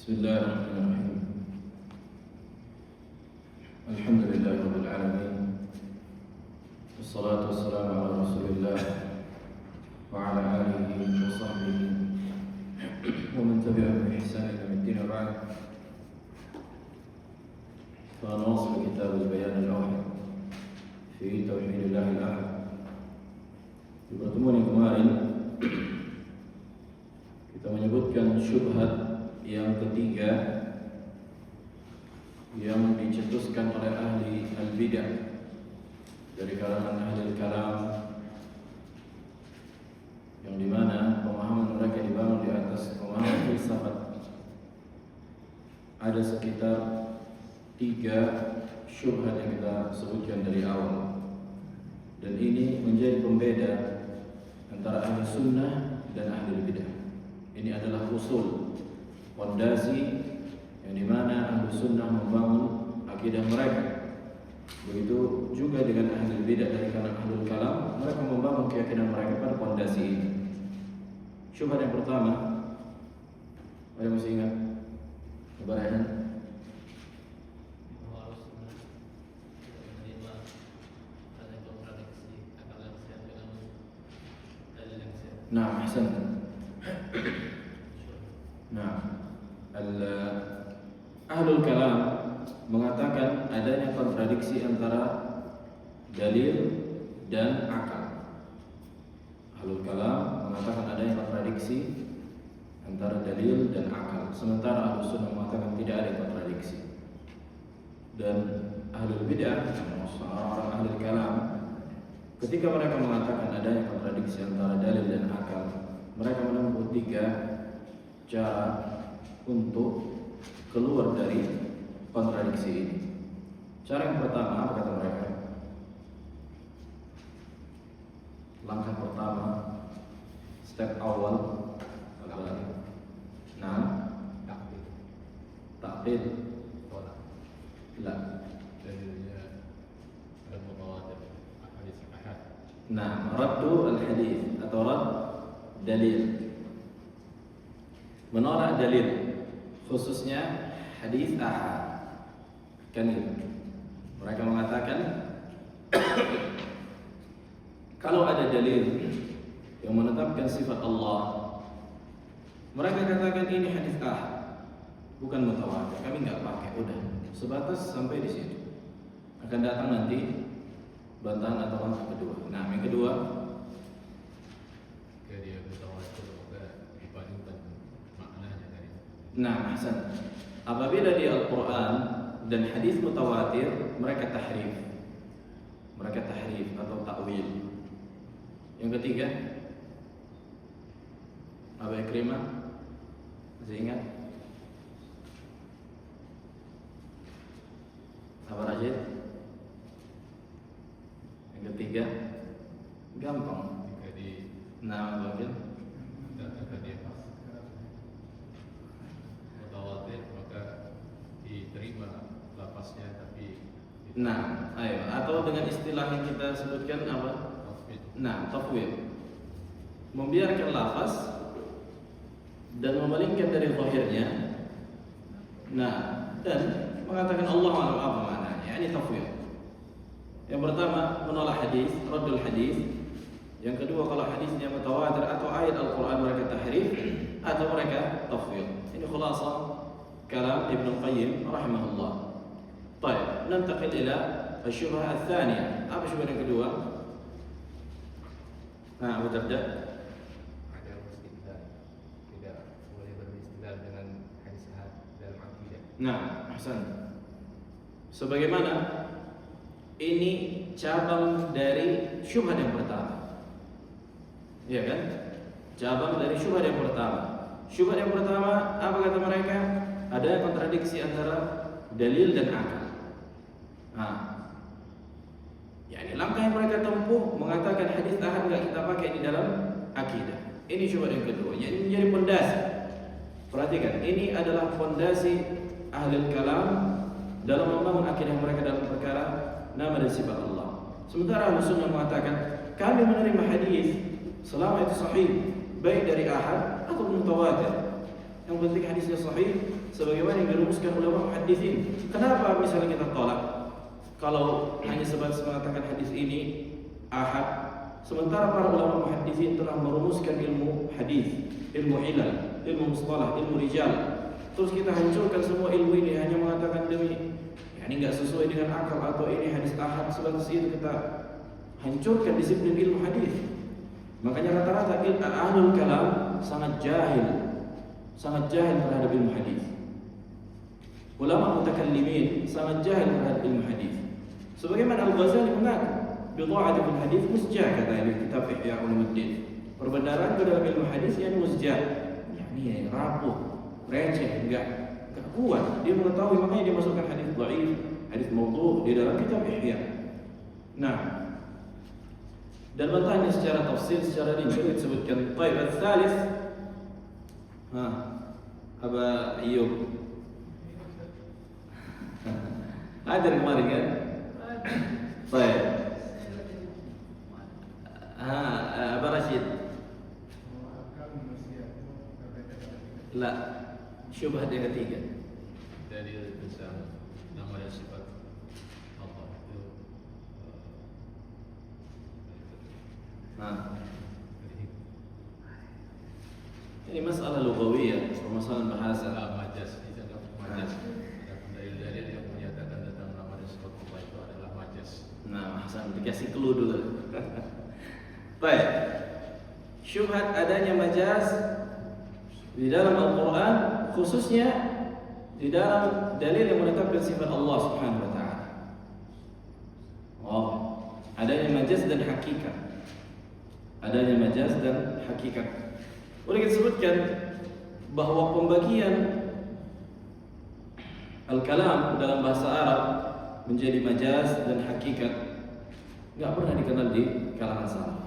Bismillahirrahmanirrahim. Alhamdulillahirabbil alamin. Wassalatu wassalamu ala Rasulillah wa ala alihi wa sahbihi wa man tabi'ahum bi ihsan ila yaumil din. Fa nawasil kitab al-bayan al-awhad fi tauhidillah al-ahad. Di pertemuan yang kemarin kita menyebutkan syubhat yang ketiga yang dicetuskan oleh ahli al-bidah dari kalangan ahli al-kalam, yang dimana pemahaman mereka dibangun di atas pemahaman filsafat. Ada sekitar 3 syubhat yang kita sebutkan dari awal, dan ini menjadi pembeda antara ahli sunnah dan ahli bidah. Ini adalah usul, fondasi yang dimana ahli sunnah membangun akidah mereka. Begitu juga dengan ahli bidah dari kalangan ahli kalam, mereka membangun keyakinan mereka pada fondasi ini. Syubhat yang pertama, ada masih ingat? Kebahagiaan. Nah, ahsan. Nah, ahlul kalam mengatakan adanya kontradiksi antara dalil dan akal. Ahlul kalam mengatakan adanya kontradiksi antara dalil dan akal, sementara ahlus sunnah mengatakan tidak ada kontradiksi. Dan ahlul bidah, orang-orang ahlul kalam, ketika mereka mengatakan adanya kontradiksi antara dalil dan akal, mereka menempuh 3 cara untuk keluar dari kontradiksi ini. Cara yang pertama, apa kata mereka? Langkah pertama, step awal adalah taklid. La. Raddu al-hadis atau rad dalil. Menolak dalil, khususnya hadis ahad. Kan itu. Mereka mengatakan kalau ada dalil yang menetapkan sifat Allah, mereka katakan ini hadis ahad, bukan mutawatir. Kami enggak pakai, udah sebatas sampai di situ. Akan datang nanti bantahan atau langkah kedua. Nah, yang kedua, ahsan. Apabila di Al-Quran dan hadis mutawatir, mereka tahrif atau takwil. Yang ketiga, apa Ikrimah? Masih ingat? Apa Rajid? Yang ketiga, gampang. Bagian ayo, atau dengan istilah yang kita sebutkan apa? Tafwid. Membiarkan lafaz dan memalingkan dari zahirnya. Dan mengatakan Allah a'lam apa maknanya. Ini tafwid. Yang pertama, menolak hadis, raddul hadis. Yang kedua, kalau hadisnya mutawatir atau ayat Al-Qur'an mereka tahrif atau mereka tafwid. Ini khulasah kalam Ibnu Qayyim rahimahullah. Baik, nantaqil ila الشبهة الثانية. Apa syubhat yang kedua? Abu Darda. Ada istidlal, tidak boleh beristidlal dengan hadis ahad dalam akidah. Ahsan. Sebagaimana ini cabang dari syubhat yang pertama. Iya kan? Cabang dari syubhat yang pertama. Syubhat yang pertama, apa kata mereka? Ada kontradiksi antara dalil dan akal. Langkah yang mereka tempuh mengatakan hadis ahad enggak kita pakai di dalam akidah. Ini syubhat yang kedua. Ini menjadi pondasi. Perhatikan, ini adalah pondasi ahli kalam dalam membangun akidah mereka dalam perkara nama dan sifat Allah. Sementara ahli sunnah mengatakan kami menerima hadis selama itu sahih, baik dari ahad atau mutawatir. Yang penting hadisnya sahih sebagaimana yang dirumuskan ulama muhaddisin. Kenapa misalnya kita tolak kalau hanya sebatas mengatakan hadis ini ahad, sementara para ulama muhaddisin telah merumuskan ilmu hadis, ilmu ilal, ilmu mustalah, ilmu rijal. Terus kita hancurkan semua ilmu ini hanya mengatakan demi ini enggak sesuai dengan akal atau ini hadis ahad, sebatas itu kita hancurkan disiplin ilmu hadis. Makanya rata-rata ahlul kalam sangat jahil terhadap ilmu hadis. Ulama mutakallimin sangat jahil terhadap ilmu hadis. Sebagaimana Al-Ghazali mengaku bid'ah fil hadis musjah, kata di kitab Ihya Ulumuddin. Perbendaharaan dalam ilmu hadis yang musjah, yakni rapuh, receh, enggak kuat. Dia mengetahui, makanya dia masukkan hadis dhaif, hadis maudhu' di dalam kitab Ihya. Nah, dan bantahnya secara tafsir, secara rinci disebutkan. Taib al-thalith, Aba Ayyub hadir kemarin kan? Baik. Aba Rashid. La, syubhat yang ketiga. Dari tentang nama dan sifat Allah itu. Ini masalah lughawiyah, permasalahan bahasa. Majas, itu adalah majas. Dalil-dalil yang menyatakan tentang nama dan sifat Allah itu adalah majas. Nah, Hasan dikasih clue dulu. Baik. Syubhat adanya majaz di dalam Al-Quran, khususnya di dalam dalil yang menetapkan sifat Allah Subhanahu wa taala. Adanya majaz dan hakikat. Adanya majaz dan hakikat. Boleh kita sebutkan bahwa pembagian al-kalam dalam bahasa Arab menjadi majaz dan hakikat enggak pernah dikenal di kalangan salaf.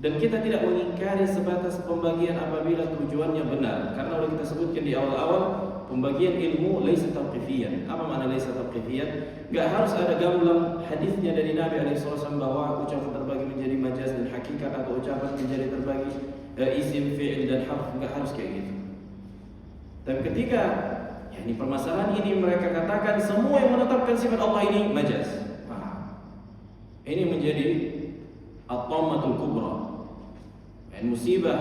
Dan kita tidak mengingkari sebatas pembagian apabila tujuannya benar, karena oleh kita sebutkan di awal-awal pembagian ilmu laisa tauqifiyan. Apa makna laisa tauqifiyan? Enggak harus ada gamblang hadisnya dari Nabi SAW bahwa ucapan terbagi menjadi majaz dan hakikat, atau ucapan menjadi terbagi isim, fi'il dan harf, enggak harus kayak gitu. Tapi ketika ini permasalahan ini mereka katakan semua yang menetapkan sifat Allah ini majaz. Ini menjadi at-tammatul kubra, musibah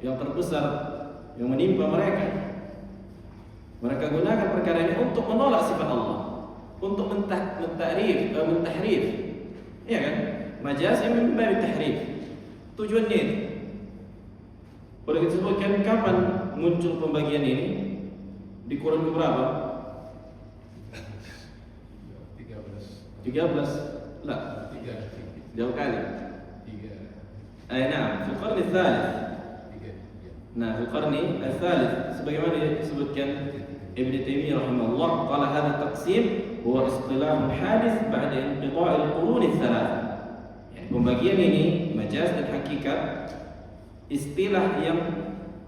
yang terbesar yang menimpa mereka. Mereka gunakan perkara ini untuk menolak sifat Allah, untuk mentahrif, ya kan? Majaz yang memberi tahrif. Tujuannya itu. Boleh kita sebutkan kapan muncul pembagian ini? Di Quran keberapa? 13. Lah, 3. jauh kali. 3. Nah, fil qarni tsalits. Nah, fil qarni tsalits sebagaimana disebutkan Ibn Taimiyah rahimahullah, qala hadha taqsim huwa istilah hadis ba'da inqita' al-qurun ats-tsalatsah. Pembagian ini majaz dan hakikat istilah yang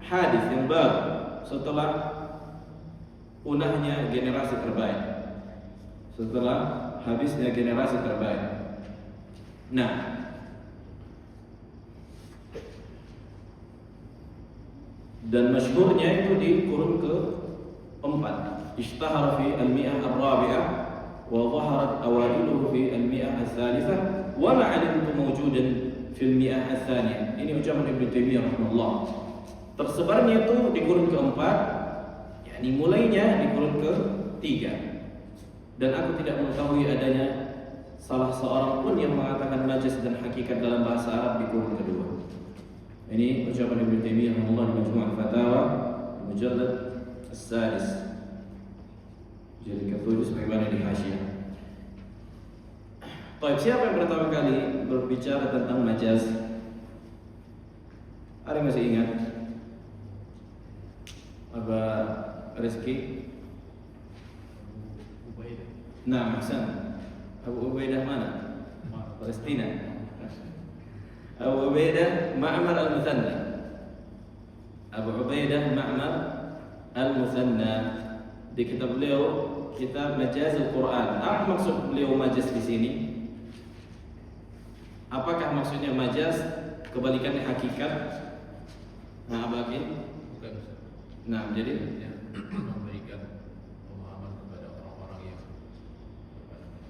hadis, yang baru setelah punahnya generasi terbaik, setelah habisnya generasi terbaik. Nah, dan masyhurnya itu di kurun ke-4, ishtahara fi al-mi'ah ar-rabi'ah wa dhaharat awailuhu fi al-mi'ah ats-tsalitsah wa ma 'alimtu mawjudan fi al-mi'ah ats-tsaniyah. Ini ucapan Ibnu Taimiyah rahimahullah. Tersebarnya itu di kurun ke-4, yakni mulainya di kurun ke-3. Dan aku tidak mengetahui adanya salah seorang pun yang mengatakan majaz dan hakikat dalam bahasa Arab di kurun kedua. Ini ucapan Ibnu Taimiyah rahimahullah di Majmu' al-Fatawa mujallad as-sadis, jadi ke-7 sebagaimana di hasyiah. Baik, siapa yang pertama kali berbicara tentang majaz? Ada yang masih ingat? Apa Rizki? Ubaidah. Nah, Hasan. Abu Ubaidah mana? Palestina. Abu Ubaidah Ma'mar al-Muthanna. Abu Ubaidah Ma'mar al-Muthanna. Di kitab beliau, kitab Majaz al-Quran. Apa maksud beliau majaz di sini? Apakah maksudnya majaz kebalikannya hakikat? Nah, bagi Bukan. Nah, jadi memberikan pemahaman kepada orang-orang yang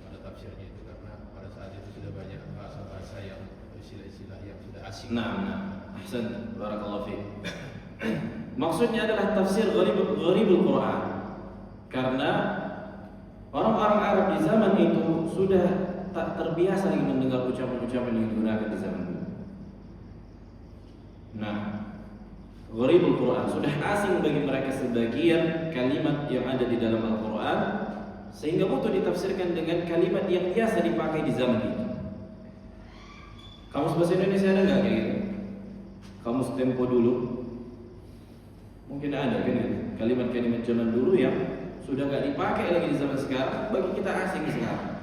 pada tafsirnya itu, karena pada saat itu sudah banyak bahasa-bahasa yang istilah-istilah yang sudah asing. nah, ahsan, barakallahu fiik. Maksudnya adalah tafsir gharibul Quran. Karena orang-orang Arab di zaman itu sudah tak terbiasa lagi mendengar ucapan-ucapan yang digunakan di zaman dulu. Nah, gharibul Quran sudah asing bagi mereka sebagian kalimat yang ada di dalam Al-Quran, sehingga butuh ditafsirkan dengan kalimat yang biasa dipakai di zaman itu. Kamus bahasa Indonesia ada nggak kayak gitu? Kamus Tempo dulu mungkin ada kan gitu. Kalimat-kalimat zaman dulu yang sudah nggak dipakai lagi di zaman sekarang, bagi kita asing sekarang.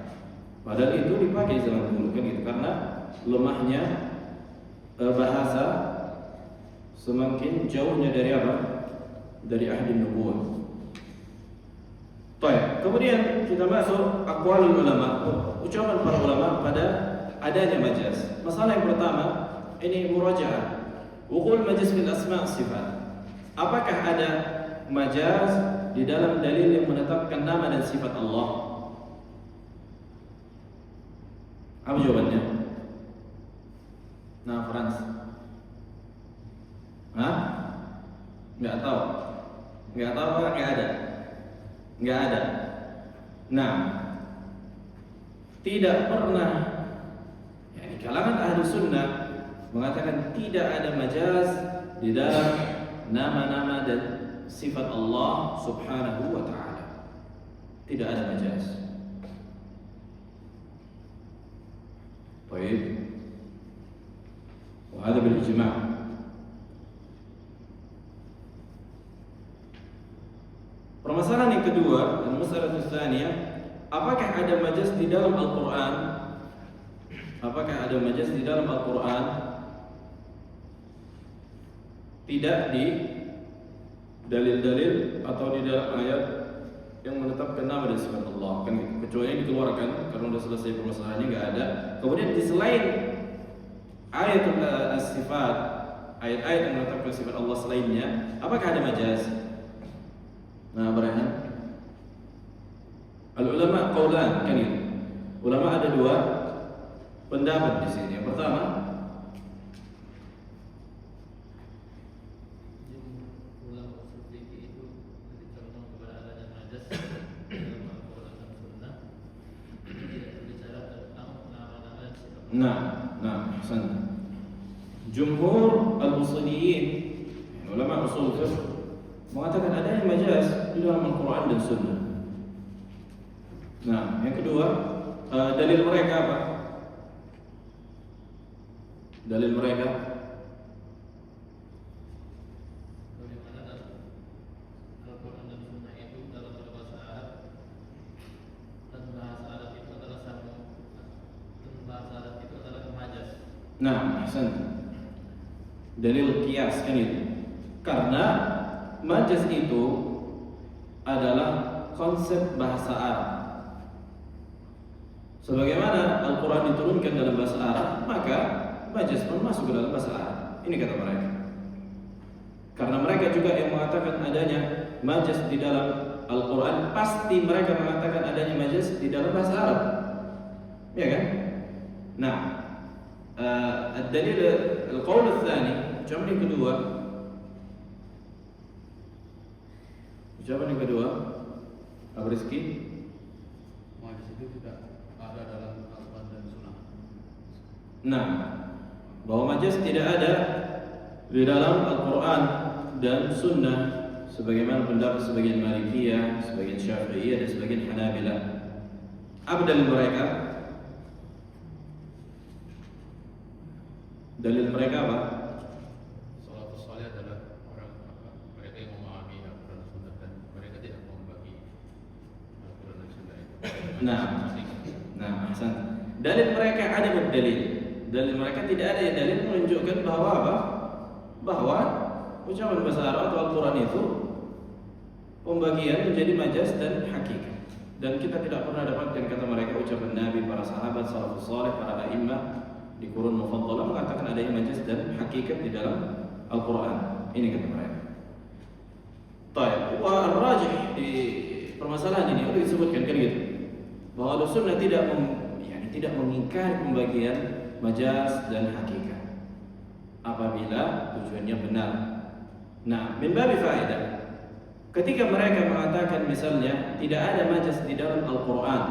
Padahal itu dipakai di zaman dulu kan gitu, karena lemahnya bahasa semakin jauhnya dari apa? Dari ahli nubuwah. Baik, kemudian kita masuk aqwalul ulama, ucapan para ulama pada adanya majaz. Masalah yang pertama ini murajaah. Wuqul majaz fil asma' sifat. Apakah ada majaz di dalam dalil yang menetapkan nama dan sifat Allah? Apa jawabannya? Nah, Frans. Hah? Nggak tahu. Nggak tahu apa? Nggak ada. Nggak ada. Nah, tidak pernah ya, di kalangan ahli sunnah mengatakan tidak ada majaz di dalam nama-nama dan sifat Allah subhanahu wa ta'ala. Tidak ada majaz. Baik. وهذا بالإجماع. Permasalahan yang kedua, al-mas'alah tsaniyah, apakah ada majaz di dalam Al-Qur'an? Apakah ada majaz di dalam Al-Qur'an? Tidak di dalil-dalil atau di dalam ayat yang menetapkan nama dan sifat Allah, kan gitu. Kecuali dikeluarkan karena sudah selesai permasalahannya, nggak ada. Kemudian di selain ayat as-sifat, ayat-ayat yang menetapkan sifat Allah selainnya, apakah ada majaz? Nah, Barhan, al-ulama qaulan, kan gitu. Ulama ada dua pendapat di sini. Yang pertama, ulama usul fikih itu condong kepada adanya majaz dalam Al-Quran dan Sunnah, tidak berbicara tentang nama-nama dan sifat. nah, Hasan. Jumhur al-usuliyin, ulama usul fiqh, mengatakan adanya majaz di dalam Al-Quran dan Sunnah. Nah, yang kedua, dalil mereka apa? Dalil mereka Bagaimana dalam Al-Quran dan Sunnah itu dalam bahasa Arab, dan bahasa Arab itu adalah majaz. Nah, Hasan. Dalil qiyas kan itu. Karena majaz itu adalah konsep bahasa Arab. Sebagaimana Al-Quran diturunkan dalam bahasa Arab, maka majaz pun masuk ke dalam bahasa Arab. Ini kata mereka. Karena mereka juga yang mengatakan adanya majaz di dalam Al-Quran, pasti mereka mengatakan adanya majaz di dalam bahasa Arab. Ya kan? Nah, dalil al-qaul ats-tsani, ucapan yang kedua. Ucapan yang kedua, Abu Rizki, Majaz itu tidak ada dalam Al-Quran dan Sunnah. nah, bahwa majaz tidak ada di dalam Al-Quran dan Sunnah, sebagaimana pendapat sebagian Malikiyah, sebagian Syafi'iyah dan sebagian Hanabilah. Apa dalil mereka? Dalil mereka apa? Salafus saleh adalah orang mereka yang memahami Al-Quran dan Sunnah, dan mereka tidak membagi Al-Quran dan Sunnah itu. Nah, Hasan. Dalil mereka ada berdalil. Dalil mereka tidak ada yang dalil menunjukkan bahwa apa? Bahwa ucapan bahasa Arab atau Al-Quran itu pembagian menjadi majaz dan hakikat. Dan kita tidak pernah dapatkan kata mereka ucapan Nabi, para sahabat, salafus saleh, para a'immah di qurun mufaddalah mengatakan adanya majaz dan hakikat di dalam Al-Quran. Ini kata mereka. Taib. Wa ar-rajih di permasalahan ini udah disebutkan kan gitu. Bahwa Ahlussunnah tidak mengingkari pembagian majaz dan hakikat apabila tujuannya benar. Nah, min babi faedah, ketika mereka mengatakan misalnya tidak ada majaz di dalam Al-Quran,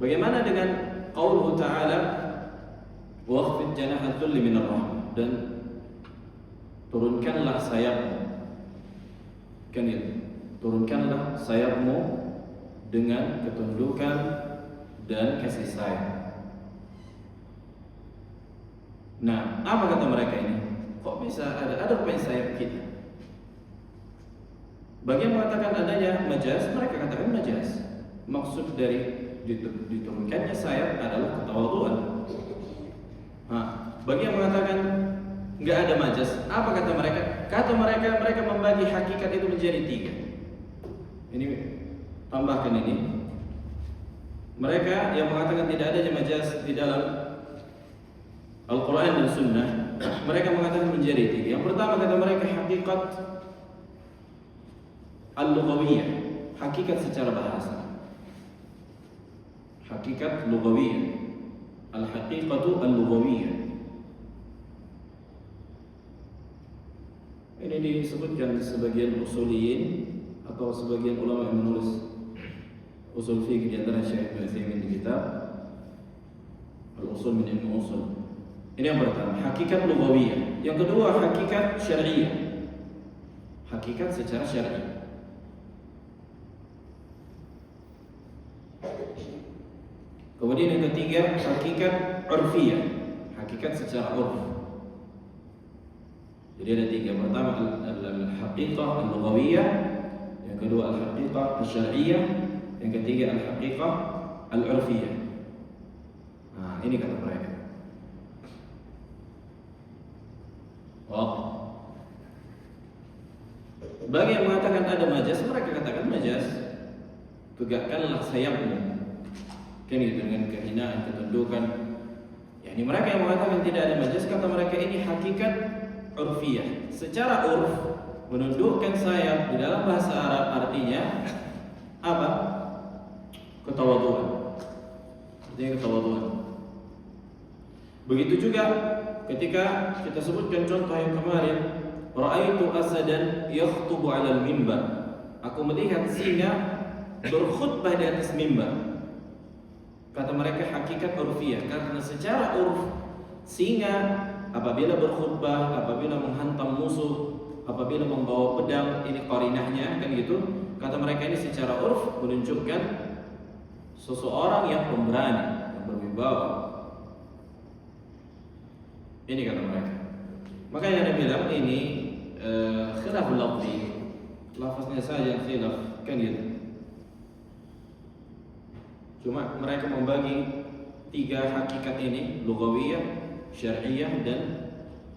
bagaimana dengan qauluhu ta'ala waqfid janaha dzulli minar rahmah, dan turunkanlah sayapmu, kan itu, turunkanlah sayapmu dengan ketundukan dan kasih sayang. Nah, apa kata mereka ini? Kok bisa ada rupanya sayap kita? Bagi yang mengatakan adanya majaz, mereka katakan majaz. Maksud dari diturunkannya sayap adalah ketawaduan. Bagi yang mengatakan nggak ada majaz, apa kata mereka? Kata mereka membagi hakikat itu menjadi 3. Ini tambahkan ini. Mereka yang mengatakan tidak adanya majaz di dalam Al-Quran dan Sunnah, mereka mengatakan menjadi 3. Yang pertama kata mereka hakikat al-lughawiyah, hakikat secara bahasa. Hakikat lughawiyah, al-haqiqatu al-lughawiyah. Ini disebutkan sebagian usuliyin atau sebagian ulama yang menulis usul fiqh, di antara Syekh Ibnu Utsaimin di kitab Al-Usul min Ilmu Usul. Ini yang pertama, hakikat lughawiyah. Yang kedua, hakikat syar'iyyah, hakikat secara syar'i. Kemudian yang ketiga, hakikat urfiyah, hakikat secara urf. Jadi ada 3. Pertama al-haqiqah al-lughawiyah, yang kedua al-haqiqah al-syar'iyyah, yang ketiga al-haqiqah al-urfiyah. Nah, ini kata mereka. Bagi yang mengatakan ada majaz, mereka katakan majaz, tegakkanlah sayapmu, kan itu, dengan kehinaan, ketundukan. Yani mereka yang mengatakan tidak ada majaz, kata mereka ini hakikat urfiyah. Secara urf, menundukkan sayap di dalam bahasa Arab artinya apa? Ketawaduan. Artinya ketawaduan. Begitu juga ketika kita sebutkan contoh yang kemarin, ra'aitu asadan yakhtubu 'alal mimbar. Aku melihat singa berkhutbah di atas mimbar. Kata mereka hakikat urfiyah, karena secara urf singa apabila berkhutbah, apabila menghantam musuh, apabila membawa pedang, ini qarinahnya, kan gitu. Kata mereka ini secara urf menunjukkan seseorang yang pemberani, yang berwibawa. Ini kata mereka. Makanya Anda bilang ini khilaful lafzi, lafaznya saja yang khilaf, kan gitu. Cuma mereka membagi 3 hakikat ini, lughawiyah, syar'iyyah dan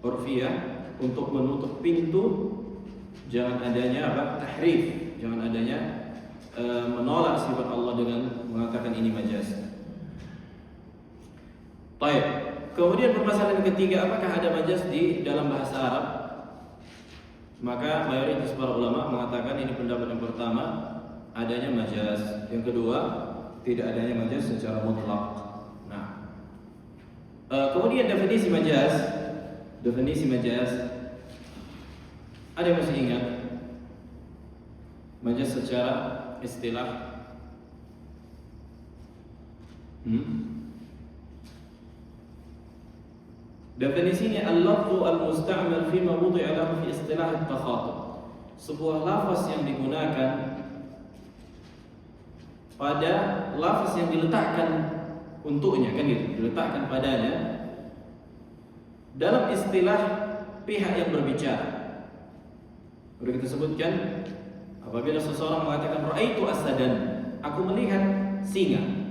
urfiyah, untuk menutup pintu jangan adanya tahrif, jangan adanya menolak sifat Allah dengan mengatakan ini majaz. Baik. Kemudian permasalahan ketiga, apakah ada majaz di dalam bahasa Arab? Maka mayoritas para ulama mengatakan ini pendapat yang pertama, adanya majaz. Yang kedua, tidak adanya majaz secara mutlak. Nah, kemudian definisi majaz, ada yang masih ingat majaz secara istilah? Definisinya al-lafzu al-musta'mal fi ma wudi'a lahu fi istilah at-takhatub. Sebuah lafaz yang digunakan pada lafaz yang diletakkan untuknya, kan gitu, diletakkan padanya dalam istilah pihak yang berbicara. Sudah kita sebutkan, apabila seseorang mengatakan ra'aitu asadan, aku melihat singa.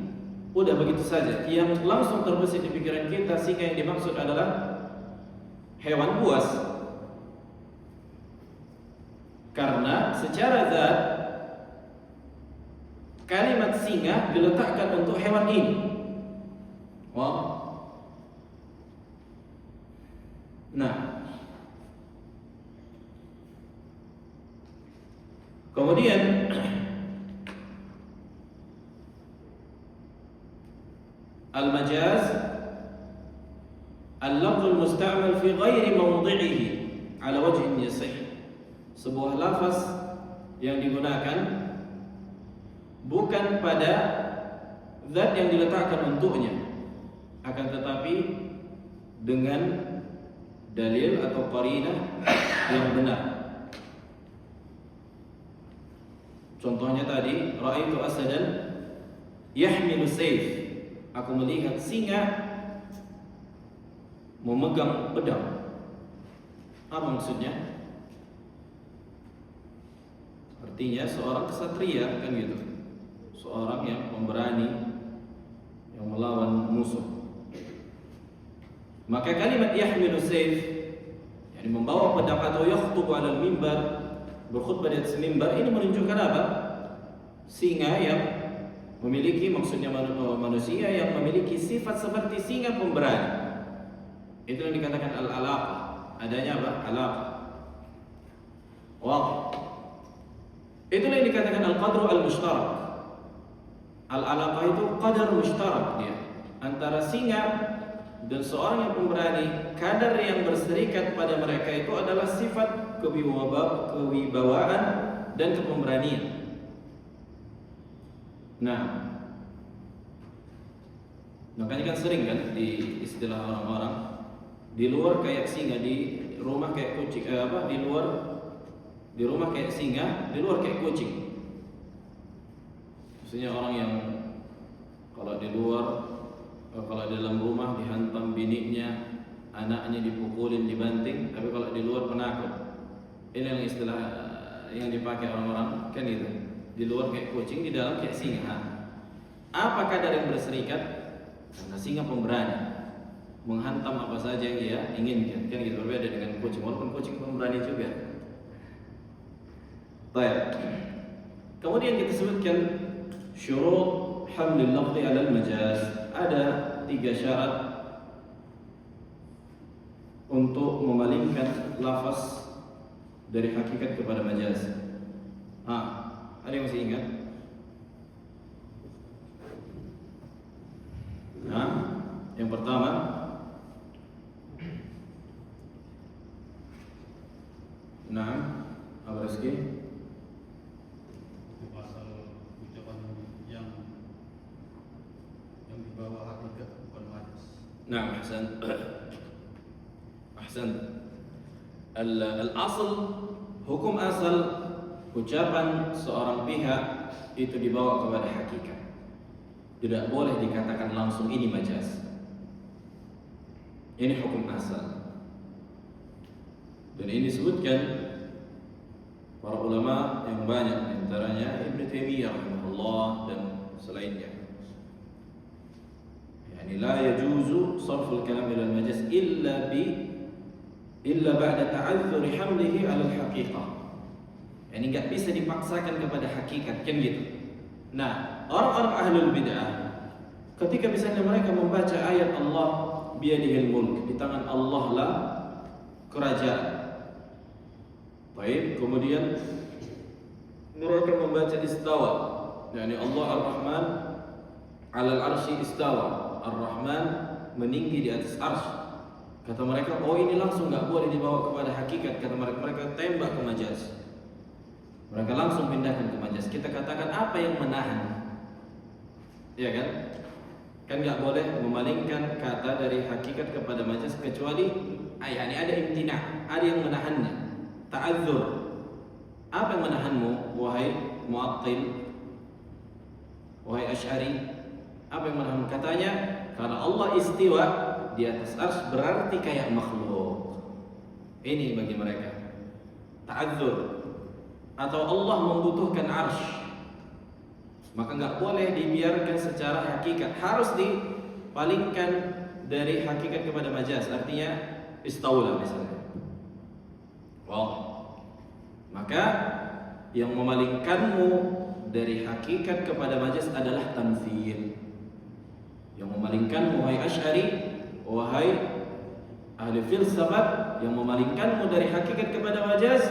Udah begitu saja. Yang langsung terbesit di pikiran kita, singa yang dimaksud adalah hewan buas. Karena secara zat kalimat singa diletakkan untuk hewan ini. Wah. Nah, Kemudian al-majaz al-lafz al-musta'mal fi ghairi mawdi'ihi ala wajhin yasih. Sebuah lafaz yang digunakan bukan pada zat yang diletakkan untuknya, akan tetapi dengan dalil atau qarinah yang benar. Contohnya tadi, ra'aitu asadan yahmilu sayf. Aku melihat singa memegang pedang. Apa maksudnya? Artinya seorang kesatria, kan gitu. Seorang yang pemberani, yang melawan musuh. Maka kalimat yahmilu sayf, yani membawa pedang atau yakhutbu 'alal mimbar, berkhutbah di atas mimbar, ini menunjukkan apa? Singa yang memiliki, maksudnya manusia yang memiliki sifat seperti singa pemberani. Itu yang dikatakan al-alaqah. Adanya apa? Alaqah. Wah. Itulah yang dikatakan al-qadru al-mushtarak. Al-alaqah itu qadar mushtarak dia antara singa dan seorang yang pemberani. Kadar yang berserikat pada mereka itu adalah sifat kewibawaan dan kepemberanian. Nah, makanya kan sering kan di istilah orang-orang, di luar kayak singa, di rumah kayak kucing, di rumah kayak singa, di luar kayak kucing. Maksudnya orang yang kalau di luar, kalau di dalam rumah dihantam biniknya, anaknya dipukulin, dibanting, tapi kalau di luar penakut. Ini yang istilah yang dipakai orang-orang kan itu. Di luar kayak kucing, di dalam kayak singa. Apa kadar yang berserikat? Karena singa pemberani, menghantam apa saja yang ia inginkan. Kan gitu, berbeda dengan kucing, walaupun kucing pemberani juga. Baik. Kemudian kita sebutkan syurut hamlil lafzi 'ala al-majaz. Ada 3 syarat untuk memalingkan lafaz dari hakikat kepada majaz. Ada yang masih ingat? Yang pertama, apa Rizky? Pasal ucapan yang dibawa hakikat bukan majaz. Ahsan. Al-asl, hukum asal ucapan seorang pihak itu dibawa kepada hakikat. Tidak boleh dikatakan langsung ini majaz. Ini hukum asal. Dan ini disebutkan para ulama yang banyak, antaranya Ibnu Taimiyah rahimahullah dan selainnya. Yani la yajuzu sarful kalam ila al-majaz illa ba'da ta'azzur hamlihi 'ala al-haqiqah. Yani enggak bisa dipaksakan kepada hakikat, kan gitu. Nah, orang-orang ahlul bid'ah ketika misalnya mereka membaca ayat Allah biyadihil mulk, di tangan Allah lah kerajaan. Baik, kemudian mereka membaca istawa, yakni Allah Ar-Rahman 'alal arsy istawa. Ar-Rahman meninggi di atas arsy. Kata mereka, oh ini langsung enggak boleh dibawa kepada hakikat. Kata mereka tembak ke majaz. Mereka langsung pindahkan ke majaz. Kita katakan apa yang menahan? Ya kan? Kan enggak boleh memalingkan kata dari hakikat kepada majaz kecuali yani ada imtina', ada yang menahannya. Ta'azzur. Apa yang menahanmu wahai Mu'attil? Wahai Asy'ari? Apa yang menahanmu? Katanya karena Allah istiwa di atas arsy berarti kayak makhluk. Ini bagi mereka ta'azzur. Atau Allah membutuhkan arsy, maka enggak boleh dibiarkan secara hakikat, harus dipalingkan dari hakikat kepada majaz. Artinya istaula misalnya. Maka yang memalingkanmu dari hakikat kepada majaz adalah tamtsil. Yang memalingkanmu wahai Asy'ari, wahai ahli filsafat, yang memalingkanmu dari hakikat kepada majaz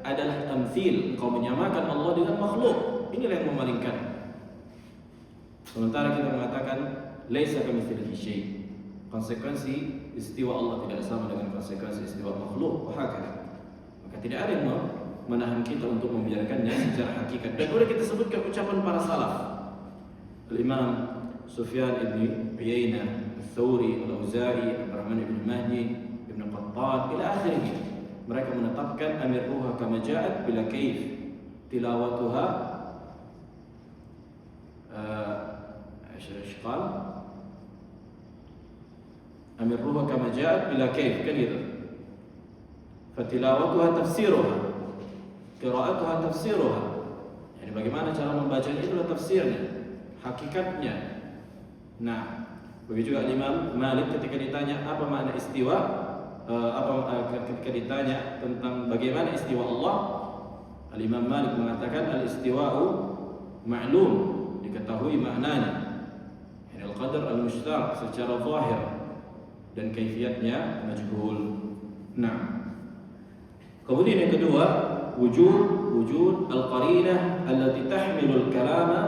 adalah tamtsil, engkau menyamakan Allah dengan makhluk. Inilah yang memalingkan. Sementara kita mengatakan laisa kamitslihi syai'. Konsekuensi istiwa Allah tidak sama dengan konsekuensi istiwa makhluk. Wahakala. Maka tidak ada yang menahan kita untuk membiarkannya secara hakikat. Dan boleh kita sebutkan ucapan para salaf. Al-Imam Sufyan ibn Uyainah, Al-Thawri, Al-Auza'i, Abdurrahman ibn Mahdi, Ibn Qattan, ila akhirnya. Mereka menetapkan amirruha kama ja'at bila kaif tilawatuha ايش قال أمروها كما جاءت بلا كيف كذا فتلاوتها تفسيرها قراءتها تفسيرها يعني bagaimana cara membacanya itulah tafsirnya hakikatnya. Nah, begitu juga Imam Malik ketika ditanya apa makna istiwa, ketika ditanya tentang bagaimana istiwa Allah, Imam Malik mengatakan al-istiwa'u ma'lum, diketahui maknanya. Al-qadar al-mushtaq secara zahir dan kaifiatnya majhul. Nah, kemudian yang kedua, wujud al-qarinah allati tahmilu al-kalama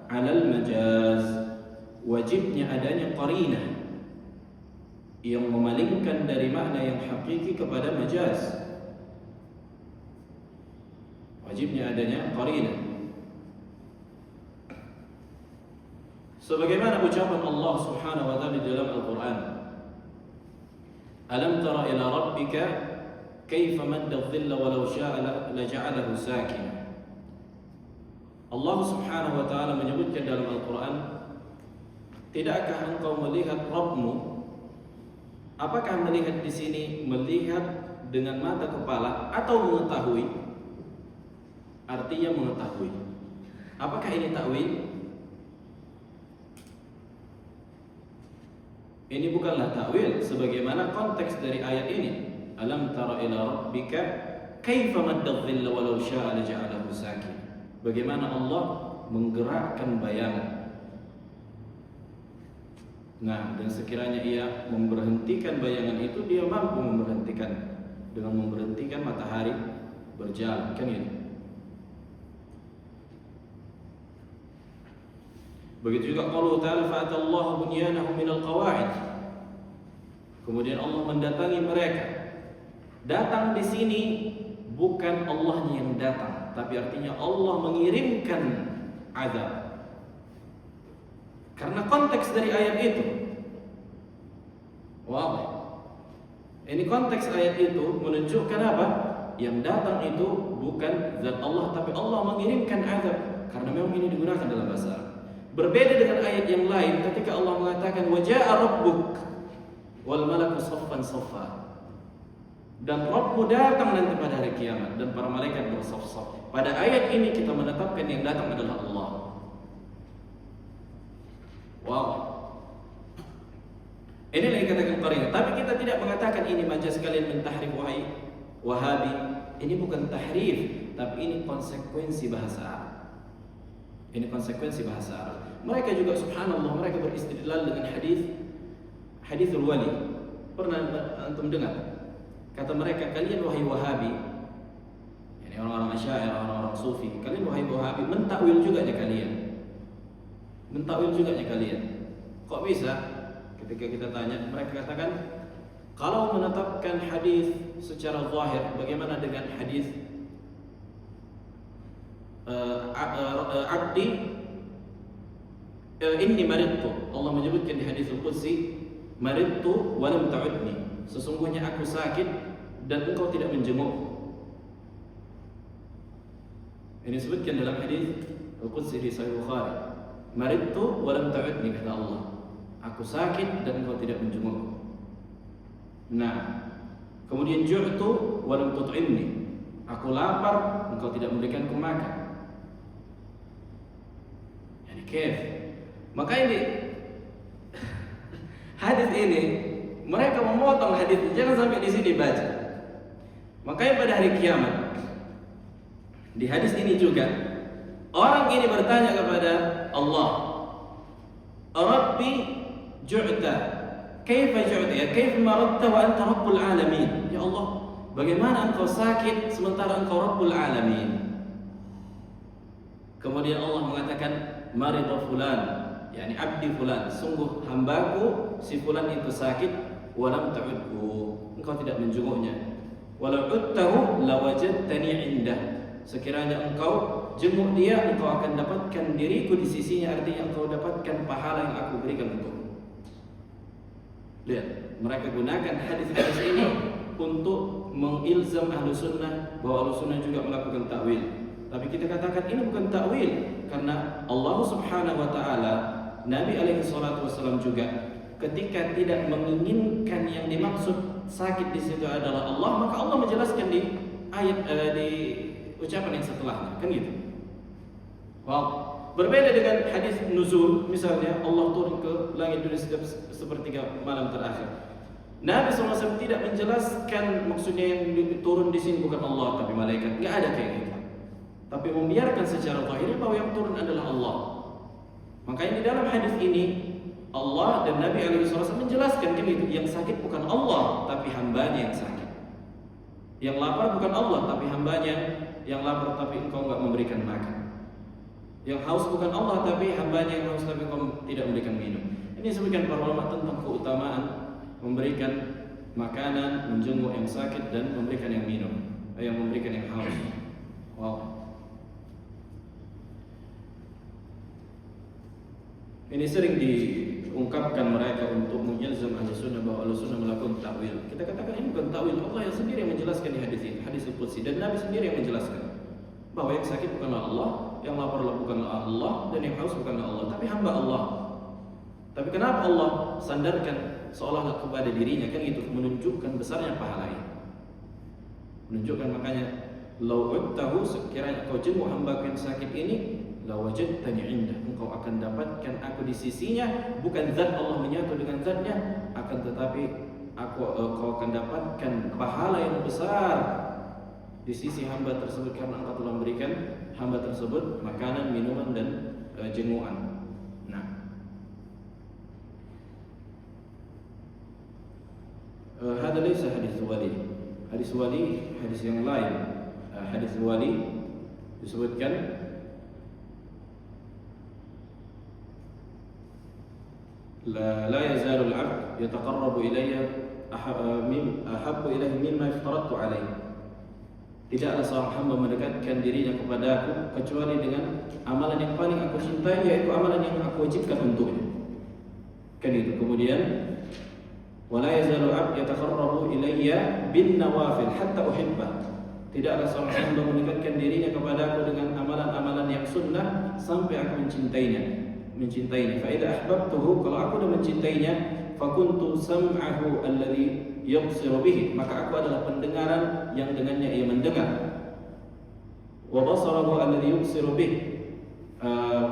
'ala al-majaz. Wajibnya adanya qarinah yang memalingkan dari makna yang hakiki kepada majaz. Wajibnya adanya qarinah. Sebagaimana ucapan Allah Subhanahu wa taala di dalam Al-Qur'an, "Alam tara ila rabbika kaifa madda adh-dhilla walau syaa laja'alahu sakina." Allah Subhanahu wa taala menyebutkan dalam Al-Qur'an, tidakkah engkau melihat Rabbmu? Apakah melihat di sini melihat dengan mata kepala atau mengetahui? Artinya mengetahui. Apakah ini takwil? Ini bukanlah takwil sebagaimana konteks dari ayat ini. Alam tara ila rabbika kaifa madda dhilla walau syaa laja'alahu sakin. Bagaimana Allah menggerakkan bayangan. Nah, dan sekiranya ia memberhentikan bayangan itu, dia mampu memberhentikan dengan memberhentikan matahari berjalan, kan ini. Begitu juga qaulu ta'ala fa'atallahu bunyanahum minal qawa'id. Kemudian Allah mendatangi mereka. Datang di sini bukan Allahnya yang datang, tapi artinya Allah mengirimkan azab. Karena konteks dari ayat itu. Wow. Ini konteks ayat itu menunjukkan apa? Yang datang itu bukan zat Allah, tapi Allah mengirimkan azab. Karena memang ini digunakan dalam bahasa Arab. Berbeda dengan ayat yang lain ketika Allah mengatakan waja'a rabbuk wal malaku saffan saffa. Dan Rabbmu datang nanti pada hari kiamat dan para malaikat bersaf-saf. Pada ayat ini kita menetapkan yang datang adalah Allah. Wow. Inilah yang dikatakan qarinah. Tapi kita tidak mengatakan ini majaz kalian mentahrif wahai Wahabi. Ini bukan tahrif, tapi ini konsekuensi bahasa Arab. Ini konsekuensi bahasa Arab. Mereka juga subhanallah, mereka beristidlal dengan hadithul wali. Pernah antum dengar? Kata mereka, kalian wahai Wahabi, yani orang-orang Asy'ari, orang-orang Sufi, kalian wahai Wahabi mentakwil juga ya kalian. Mentakwil juga ya kalian. Kok bisa? Ketika kita tanya, mereka katakan, kalau menetapkan hadis secara zahir, bagaimana dengan hadis abdi inni maridtu. Allah menyebutkan di hadis al-Qudsi, maridtu wa lam ta'udni. Sesungguhnya aku sakit dan engkau tidak menjenguk. Ini disebutkan dalam hadis al-Qudsi di Sahih Bukhari. Maridtu wa lam ta'udni, kata Allah. Aku sakit dan engkau tidak menjenguk. Nah, kemudian ju'tu wa lam tut'imni. Aku lapar, engkau tidak memberikanku makan. Yani kif? Maka ini hadis ini mereka memotong hadis, jangan sampai di sini baca. Makanya pada hari kiamat di hadis ini juga orang ini bertanya kepada Allah, Rabbi ju'ta, kaifa ju'ta, ya kaifa maradta wa anta rabbul alamin. Ya Allah, bagaimana engkau sakit sementara engkau Rabbul Alamin? Kemudian Allah mengatakan, marida fulan, yakni abdi fulan, sungguh hambaku si fulan itu sakit, walam ta'udhu, engkau tidak menjenguknya. Walau udtahu lawajadtani indah, sekiranya engkau jenguk dia, engkau akan dapatkan diriku di sisinya, artinya engkau dapatkan pahala yang aku berikan untukmu. Lihat, mereka gunakan hadis-hadis ini untuk mengilzam ahlu sunnah bahwa ahlu sunnah juga melakukan takwil. Tapi kita katakan ini bukan takwil, karena Allah Subhanahu wa taala, Nabi alaihi salatu wasallam juga ketika tidak menginginkan yang dimaksud sakit di situ adalah Allah, maka Allah menjelaskan di ayat di ucapan yang setelahnya, kan gitu. Wow, berbeda dengan hadis nuzul, misalnya Allah turun ke langit dunia setiap sepertiga malam terakhir. Nabi SAW tidak menjelaskan maksudnya yang turun di sini bukan Allah tapi malaikat, nggak ada kayak gitu. Tapi membiarkan secara zahir bahwa yang turun adalah Allah. Makanya di dalam hadis ini Allah dan Nabi SAW menjelaskan kan itu, yang sakit bukan Allah tapi hambanya yang sakit. Yang lapar bukan Allah tapi hambanya yang lapar, tapi engkau enggak memberikan makan. Yang haus bukan Allah tapi hambanya yang haus, tapi engkau tidak memberikan minum. Ini disebutkan para ulama tentang keutamaan memberikan makanan, menjenguk yang sakit dan memberikan yang minum, yang memberikan yang haus. Wow. Ini sering diungkapkan mereka untuk menyelzam ahli sunnah bahwa ahli sunnah melakukan takwil. Kita katakan ini bukan takwil, Allah yang sendiri yang menjelaskan di hadis ini, hadis qudsi, dan Nabi sendiri yang menjelaskan bahwa yang sakit bukanlah Allah, yang lapar bukanlah Allah, dan yang haus bukanlah Allah, tapi hamba Allah. Tapi kenapa Allah sandarkan seolah kepada dirinya, kan itu menunjukkan besarnya pahala ini. Menunjukkan makanya lau tahu, sekiranya kau jenguk hamba yang sakit ini, lawajadtani indah, engkau akan dapatkan aku di sisinya, bukan zat Allah menyatu dengan zatnya, akan tetapi kau akan dapatkan pahala yang besar di sisi hamba tersebut karena engkau telah memberikan hamba tersebut makanan, minuman dan jengukan. Nah, hada laysa hadis wali. Hadis wali, hadis yang lain. Hadis wali disebutkan لا يزال العبد يتقرب إلي أحب إليه مما افترضت عليه. Tidaklah seorang hamba mendekatkan dirinya kepadaku kecuali dengan amalan yang paling aku cintai, yaitu amalan yang aku wajibkan untuknya. Kan itu. Kemudian ولا يزال العبد يتقرب إلي بالنوافل حتى أحبه. Tidaklah seorang hamba mendekatkan dirinya kepadaku dengan amalan-amalan yang sunnah sampai aku mencintainya. Fa idza ahbabtuhu, kalau aku sudah mencintainya, fakuntu sam'ahu alladhi yabsiru bihi, maka aku adalah pendengaran yang dengannya ia mendengar. Wa basarahu alladhi yubsiru bihi,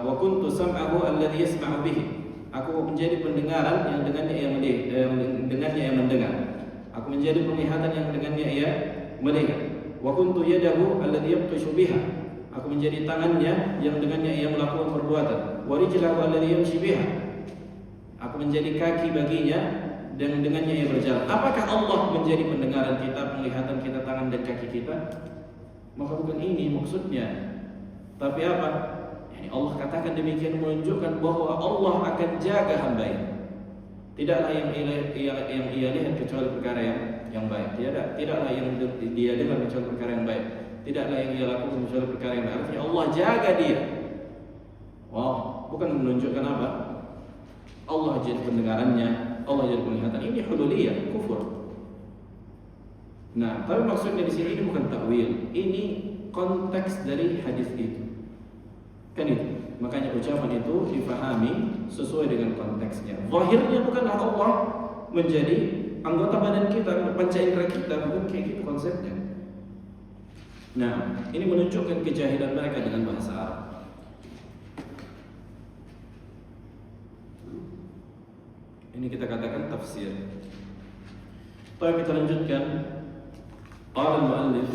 wa kuntu sam'ahu alladhi yasma'u bihi, aku menjadi pendengaran yang dengannya ia mendengar. Aku menjadi penglihatan yang dengannya ia melihat. Wa kuntu yadahu alladhi yabtashu biha, aku menjadi tangannya yang dengannya ia melakukan perbuatan. Wa rijlahu alladhi yamshi biha, aku menjadi kaki baginya dan dengannya ia berjalan. Apakah Allah menjadi pendengaran kita, penglihatan kita, tangan dan kaki kita? Maka bukan ini maksudnya. Tapi apa? Yani Allah katakan demikian menunjukkan bahwa Allah akan jaga hamba-Nya. Tidaklah yang ia lihat kecuali perkara yang baik. Tidaklah yang dia dengar kecuali perkara yang baik. Tidaklah yang ia lakukan kecuali perkara yang baik. Artinya Allah jaga dia. Wow, bukan menunjukkan apa? Allah jadi pendengarannya, Allah jadi penglihatan. Ini hululiyah, kufur. Nah, tapi maksudnya di sini ini bukan takwil. Ini konteks dari hadis itu. Kan itu. Makanya ucapan itu difahami sesuai dengan konteksnya. Zahirnya bukanlah Allah menjadi anggota badan kita, panca indera kita, bukan kayak gitu konsepnya. Nah, ini menunjukkan kejahilan mereka dengan bahasa Arab. Ini kita katakan tafsir. Baik, kita lanjutkan. Qala al-muallif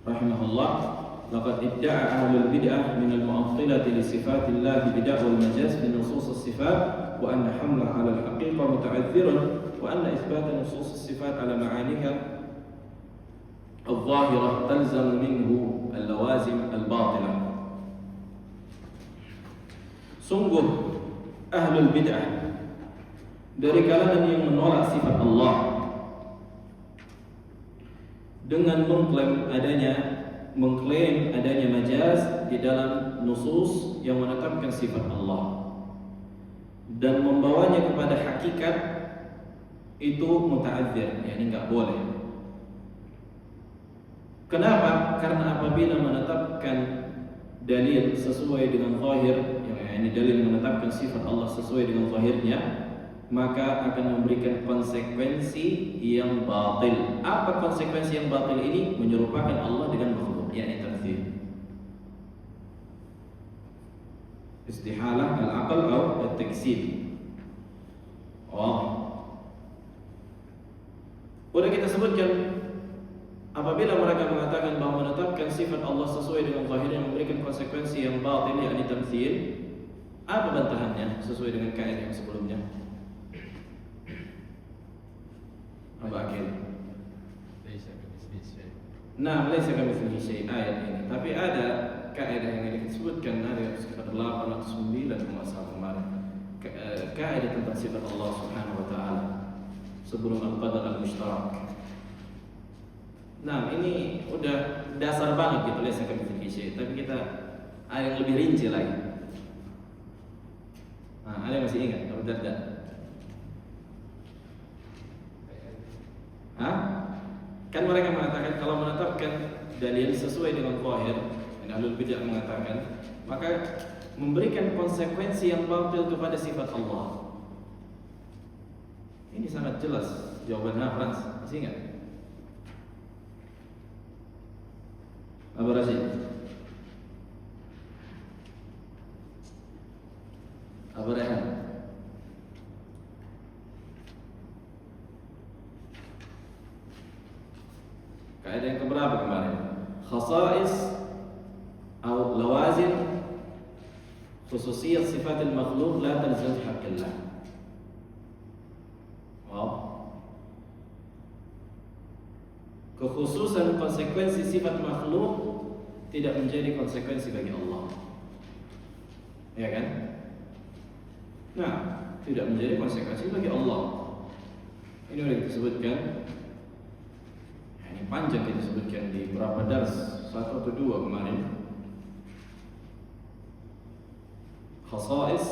rahimahullah, laqad idda'a ahlul bid'ah min al-mu'attilati li sifatillah bid'ah wal majaz bi nusus as-sifat wa anna hamla 'ala al-haqiqah muta'athirun وأن إثبات نصوص الصفات على معانيها الظاهرة تلزم منه اللوازم الباطلة. Sungguh ahlul bid'ah dari kalangan yang menolak sifat Allah dengan mengklaim adanya majaz di dalam nusus yang menetapkan sifat Allah dan membawanya kepada hakikat itu muta'adzir, yakni enggak boleh. Kenapa? Karena apabila menetapkan dalil sesuai dengan zahir, ini dalil menetapkan sifat Allah sesuai dengan zahirnya, maka akan memberikan konsekuensi yang batil. Apa konsekuensi yang batil ini? Menyerupakan Allah dengan makhluk, yakni tamtsil. Istihalah al-aql atau at-taksib. Udah kita sebutkan, apabila mereka mengatakan bahwa menetapkan sifat Allah sesuai dengan zahirnya memberikan konsekuensi yang batil, yakni tamtsil, apa bantahannya sesuai dengan kaidah yang sebelumnya? Apa akhir? Nah, laisa kamitslihi syai' ayat ini. Tapi ada kaidah yang disebutkan ada sekitar 809 masalah kemarin. Kaidah tentang sifat Allah Subhanahu wa taala sebelum al-qadar al-mushtarak. Nah, ini udah dasar banget gitu, laisa kamitslihi syai', tapi kita ada yang lebih rinci lagi. Nah, ada yang masih ingat Abu Darda? Kan mereka mengatakan kalau menetapkan dalil sesuai dengan zahir, dan ahlul bid'ah mengatakan, maka memberikan konsekuensi yang batil kepada sifat Allah. Ini sangat jelas jawaban Frans, masih ingat? Abu Rasid, Abu Rehan, kaidah yang keberapa kemarin? Khasa'is atau lawazim khususiyat sifat al-makhluk la talzam haqqillah. Kekhususan konsekuensi sifat makhluk tidak menjadi konsekuensi bagi Allah, ya kan? Nah, tidak menjadi konsekuensi bagi Allah. Ini sudah disebutkan. Ini panjang kita sebutkan di beberapa dars, 1 atau 2 kemarin. Khasa'is,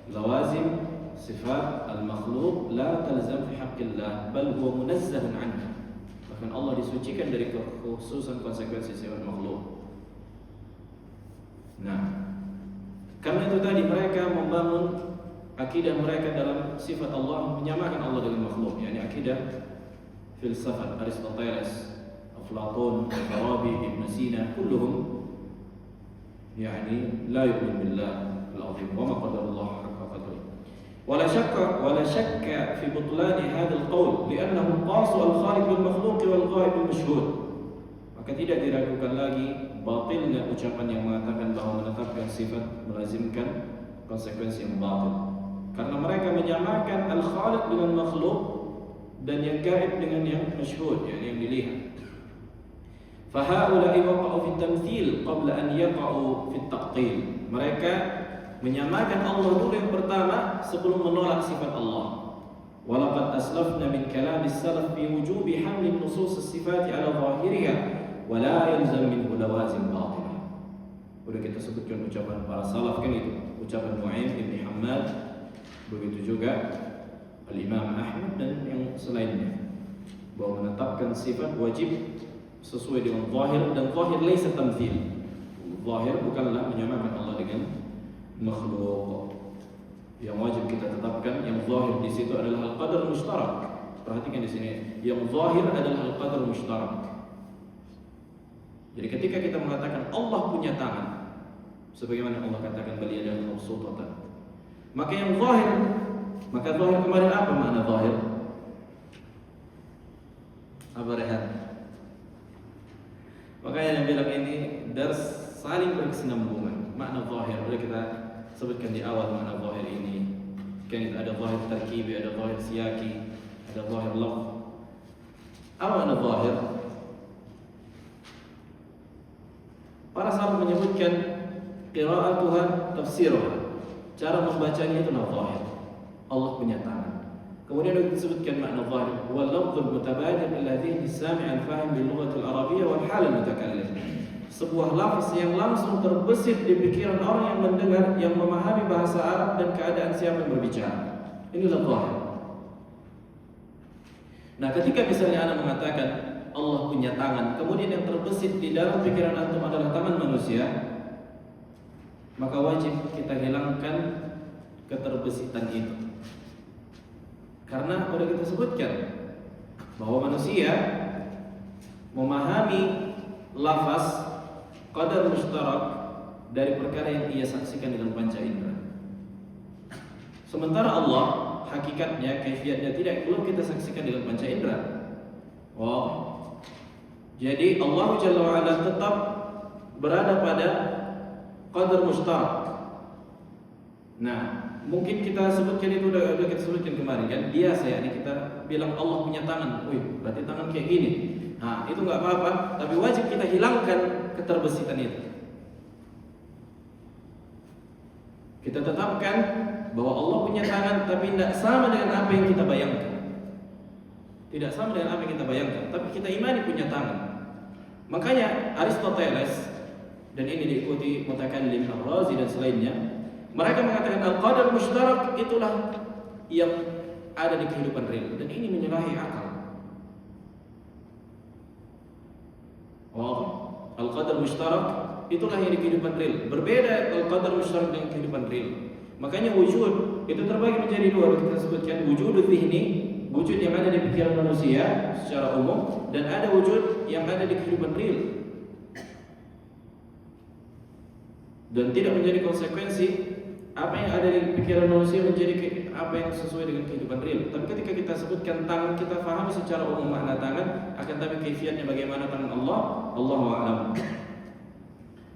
lawazim, sifat al-makhluk la talzam fi haqqillah, bal huwa munazzahun anhu. Bahkan Allah disucikan dari kekhususan konsekuensi sifat makhluk. Nah, karena itu tadi mereka membangun akidah mereka dalam sifat Allah, menyamakan Allah dengan makhluk, yakni akidah filsafat Aristoteles, Aflatun, Farabi, Ibn Sina, kulluhum yani la yu'min billah al-azim wa ma qadarullah haqqa qadri. ولا شك في بطلان هذا القول لأنه قاس الخالق بالمخلوق والغائب بالمشهود. Maka tidak diragukan lagi batilnya ucapan yang mengatakan bahwa menetapkan sifat melazimkan konsekuensi yang batil, karena mereka menyamakan al-khaliq dengan makhluk dan yang gaib dengan yang masyhud, yakni yang dilihat. فهؤلاء وقعوا في التمثيل قبل أن يقعوا في التعطيل. Mereka menyamakan Allah dulu yang pertama sebelum menolak sifat Allah. Walaqad aslafna min kalam as-salaf fi wujubi haml nusus as-sifat ala zahiriha wa la yalzam minhu lawazim batilah. Sudah kita sebutkan ucapan para salaf kan itu, ucapan Nu'aim bin Hammad, begitu juga Al-Imam Ahmad dan yang selainnya, bahwa menetapkan sifat wajib sesuai dengan zahir, dan zahir laisa tamthil. Zahir bukanlah menyamakan Allah dengan makhluk. Yang wajib kita tetapkan yang zahir di situ adalah al-qadar mushtarak. Perhatikan di sini, yang zahir adalah al-qadar mushtarak. Jadi ketika kita mengatakan Allah punya tangan, sebagaimana Allah katakan bal yadahu mabsutatan, maka yang zahir, maka zahir kemarin apa makna zahir? Apa rehat? Makanya yang bilang ini dars saling berkesinambungan. Makna zahir boleh kita sebutkan di awal makna zahir ini. Kan ada zahir tarkibi, ada zahir siyaki, Ada zahir lafz. Apa makna zahir? Para salaf menyebutkan qira'atuha tafsiruha. Cara membacanya itu zahir. Allah punya tangan. Kemudian disebutkan makna zahir, wal lafzul mutabadir alladhi sami' al-fahim bil lughati al-arabiyyah wal hal al-mutakallim. Sebuah lafaz yang langsung terbesit di pikiran orang yang mendengar, yang memahami bahasa Arab dan keadaan siapa yang berbicara. Inilah zahir. Nah, ketika misalnya Anda mengatakan Allah punya tangan, kemudian yang terbesit di dalam pikiran antum adalah tangan manusia, maka wajib kita hilangkan keterbesitan itu. Karena sudah kita sebutkan bahwa manusia memahami lafaz qadar mustarak dari perkara yang ia saksikan dengan panca indera. Sementara Allah hakikatnya, kaifiatnya tidak perlu kita saksikan dengan panca indera. Wow. Jadi Allah Jalla wa Ala tetap berada pada qadar mustarak. Nah, mungkin kita sebutkan itu udah kita sebutkan kemarin kan, biasa ya, ini kita bilang Allah punya tangan. Wih, berarti tangan kayak gini. Nah, itu nggak apa-apa, tapi wajib kita hilangkan keterbesitan itu. Kita tetapkan bahwa Allah punya tangan, tapi tidak sama dengan apa yang kita bayangkan. Tidak sama dengan apa yang kita bayangkan, tapi kita imani punya tangan. Makanya Aristoteles, dan ini diikuti Mutakallim Ar-Razi dan selainnya, mereka mengatakan al-qadar mustarak itulah yang ada di kehidupan real, dan ini menyalahi akal. Al-qadar mustarak itulah yang di kehidupan real. Berbeda al-qadar mustarak dengan kehidupan real. Makanya wujud itu terbagi menjadi dua. Kita sebutkan wujud dzihni, wujud yang ada di pikiran manusia secara umum, dan ada wujud yang ada di kehidupan real. Dan tidak menjadi konsekuensi apa yang ada di pikiran manusia menjadi apa yang sesuai dengan kehidupan real. Tapi ketika kita sebutkan tangan, kita fahami secara umum makna tangan, akan tapi kaifiatnya bagaimana tangan Allah, Allahu a'lam.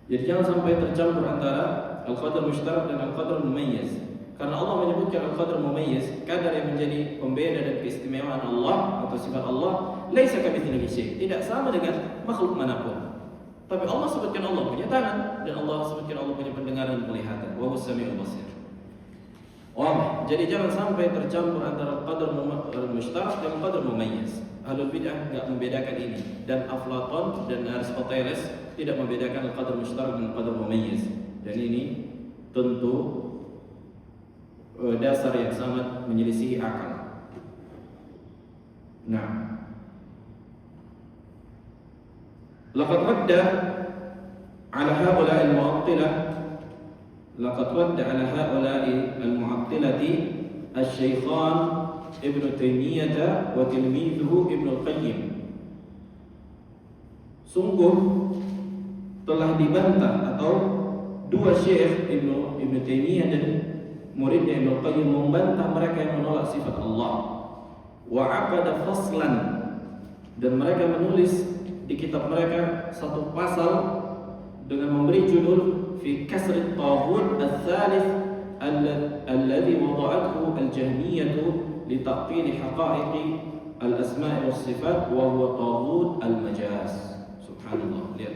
Jadi jangan sampai tercampur antara al-qadar mustarak dan al-qadar mumayyiz. Karena Allah menyebutkan al-qadar mumayyiz, kadar yang menjadi pembeda dan keistimewaan Allah atau sifat Allah, laisa kamitslihi syai', tidak sama dengan makhluk manapun. Tapi Allah sebutkan Allah punya tangan, dan Allah sebutkan Allah punya pendengaran dan penglihatan. Wa huwas samiul basir. Jadi jangan sampai tercampur antara qadar mustarak dan qadar mumayyiz. Ahlul bid'ah enggak membedakan ini, dan Aflaton dan Aristoteles tidak membedakan qadar mustarak dan qadar mumayyiz. Dan ini tentu dasar yang sangat menyelisihi akal. Nah, laqad radda ala haula'i al-mu'attilah laqad radda ala haula'i al-mu'attilati asy-syaikhan Ibnu Taimiyah wa tilmidhuhu Ibnu Qayyim. Sungguh telah dibantah atau dua syekh Ibnu Taimiyah dan muridnya Ibnu Qayyim membantah mereka yang menolak sifat Allah. Wa aqada faslan, dan mereka menulis di kitab mereka satu pasal dengan memberi judul fi kasr at-taghut ats-tsalits alladhi wada'athu al-jahmiyah li ta'til haqa'iq al-asma' was-sifat wa huwa taghut al-majaz. Subhanallah. Lihat,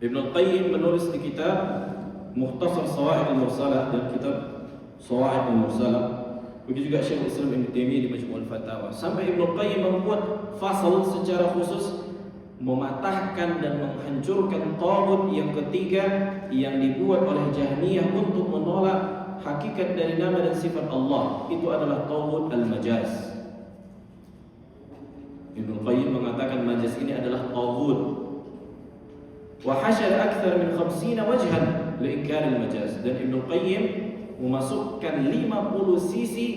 Ibnu Qayyim menulis di kitab Mukhtasar Shawa'iq al-Mursalah dan kitab Shawa'iq al-Mursalah. Begitu juga Syekhul Islam Ibnu Taimiyah di Majmu' al-Fatawa. Sampai Ibnu Qayyim membuat fasal secara khusus mematahkan dan menghancurkan taghut yang ketiga yang dibuat oleh Jahmiyah untuk menolak hakikat dari nama dan sifat Allah. Itu adalah taghut al-majaz. Ibnu Qayyim mengatakan majaz ini adalah taghut. Wa hasyara akthar min 50 wajhan li inkar al-majaz. Dan Ibnu Qayyim memasukkan 50 sisi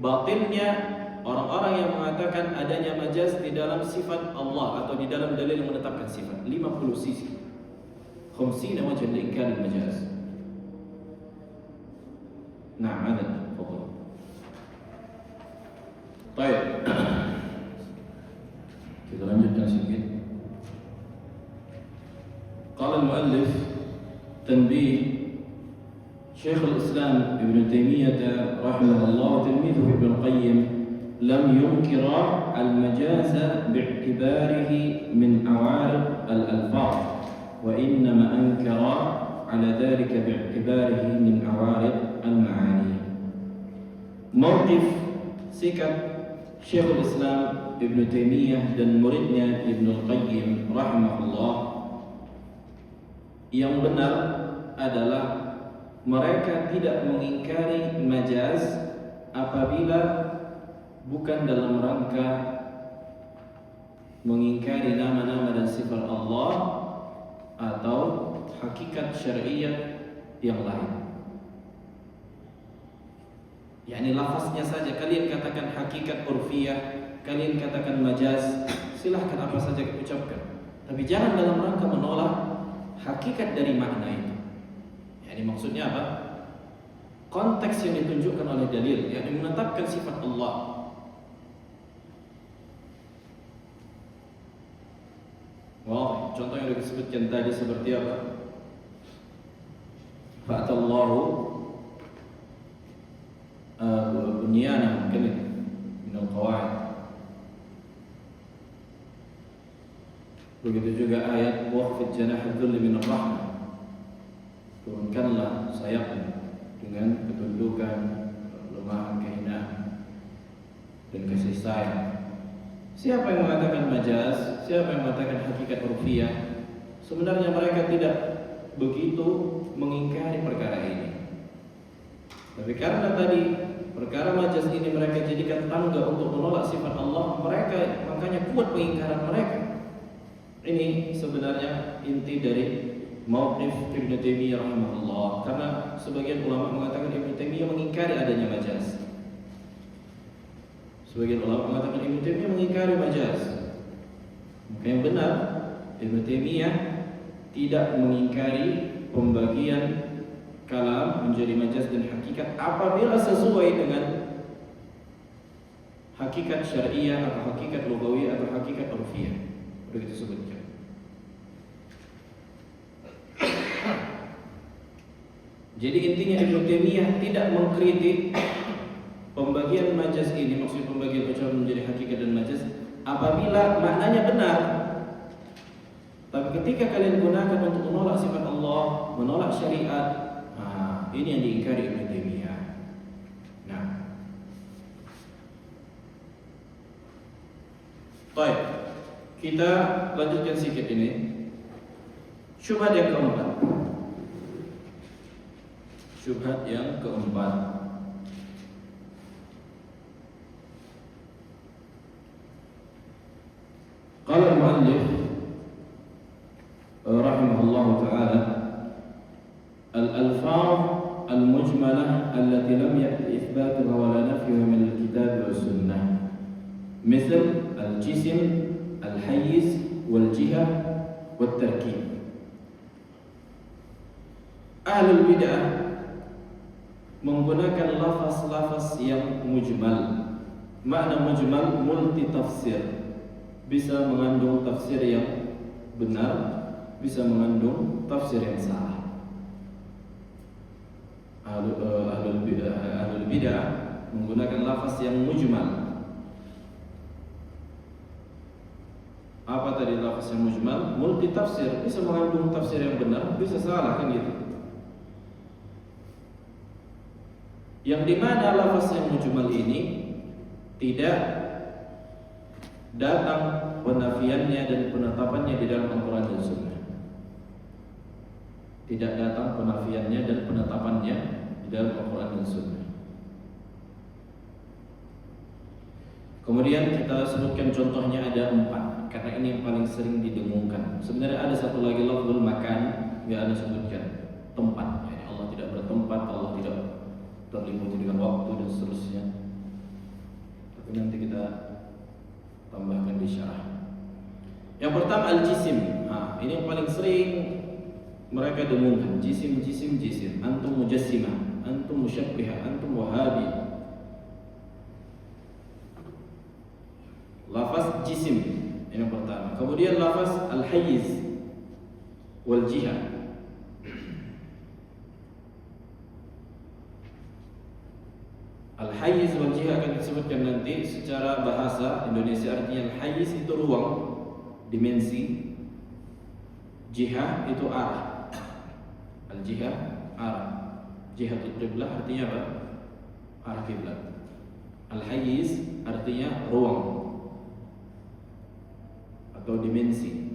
batinnya orang-orang yang mengatakan adanya majaz di dalam sifat Allah atau di dalam dalil yang menetapkan sifat. 50 sisi. 50 wajhan li inkar al-majaz. Nah, ada fadhil. Baik. Kita lanjutkan sedikit. Qala al-muallif tanbih شيخ الإسلام ابن تيمية رحمه الله وتلميذه ابن القيم لم ينكر المجاز باعتباره من عوارض الألفاظ، وإنما أنكر على ذلك باعتباره من عوارض المعاني. موقف sikap Syekhul Islam Ibn Taimiyah dan muridnya Ibn Al-Qayyim rahimahullah yang benar adalah mereka tidak mengingkari majaz apabila bukan dalam rangka mengingkari nama-nama dan sifat Allah atau hakikat syariah yang lain. Yani lafaznya saja kalian katakan hakikat urfiyah, kalian katakan majaz, silahkan apa saja ucapkan. Tapi jangan dalam rangka menolak hakikat dari makna itu. Yani maksudnya apa? Konteks yang ditunjukkan oleh dalil, yakni menetapkan sifat Allah. Wah, contoh yang disebutkan tadi seperti apa? Fa'atallahu bunyana mungkin min al-qawaid. Begitu juga ayat waqfid janahadh-dhull min ar-rahmah. Turunkanlah sayapmu dengan ketundukan, lemah, kehinaan dan kasih sayang. Siapa yang mengatakan majaz? Siapa yang mengatakan hakikat urfiyah? Sebenarnya mereka tidak begitu mengingkari perkara ini. Tapi karena tadi perkara majaz ini mereka jadikan tangga untuk menolak sifat Allah, mereka makanya kuat pengingkaran mereka. Ini sebenarnya inti dari mauqif Ibn Taimiyah rahimahullah. Karena sebagian ulama mengatakan Ibn Taimiyah mengingkari adanya majaz. Sebagian ulama mengatakan Ibn Taimiyah mengingkari majaz. Maka yang benar, Ibn Taimiyah tidak mengingkari pembagian kalam menjadi majaz dan hakikat apabila sesuai dengan hakikat syariah atau hakikat lughawiyah atau hakikat urfiyah. Begitu sebutkan. Jadi intinya Ibn Taimiyah tidak mengkritik pembagian majaz ini, maksud pembagian ucapan menjadi hakikat dan majaz apabila maknanya benar. Tapi ketika kalian gunakan untuk menolak sifat Allah, menolak syariat, ini yang diingkari Ibn Taimiyah. Nah, baik, kita lanjutkan sedikit ini. Syubhat yang keempat. Syubhat yang keempat. Qala al-muallif rahimahullah ta'ala al-alfaz al-mujmalah allati lam ya'ti ithbatuha wa la nafyuha min al-kitab wa sunnah misal al-jism, al-hayyiz, wal-jihah, wat-tarkib. Ahlul bid'ah menggunakan lafaz-lafaz yang mujmal. Makna mujmal multi tafsir, bisa mengandung tafsir yang benar, bisa mengandung tafsir yang salah. Ahlul bidah menggunakan lafaz yang mujmal. Apa tadi lafaz yang mujmal? Multi tafsir, bisa mengandung tafsir yang benar, bisa salah, kan gitu. Yang dimana lafaz yang mujmal ini tidak datang penafiannya dan penetapannya di dalam Al-Quran dan Sunnah. Tidak datang penafiannya dan penetapannya di dalam Al-Quran dan Sunnah. Kemudian kita sebutkan contohnya ada 4, karena ini yang paling sering didengungkan. Sebenarnya ada satu lagi lafzul makan, nggak ada sebutkan tempat. Yani Allah tidak bertempat, Allah tidak terliputi dengan waktu dan seterusnya. Tapi nanti kita tambahkan di syarah. Yang pertama al-jisim. Ini yang paling sering mereka dengungkan. Jisim. Antum mujassimah, antum musyabbihah, antum wahabi. Lafaz jisim yang pertama. Kemudian lafaz al-hayyiz wal jihad. Al-hayyiz wal jihah akan disebutkan nanti. Secara bahasa Indonesia artinya al-hayyiz itu ruang, dimensi. Jihah itu arah. Al-jihah arah. Jihatul qiblah artinya apa? Arah kiblat. Al-hayyiz artinya ruang atau dimensi.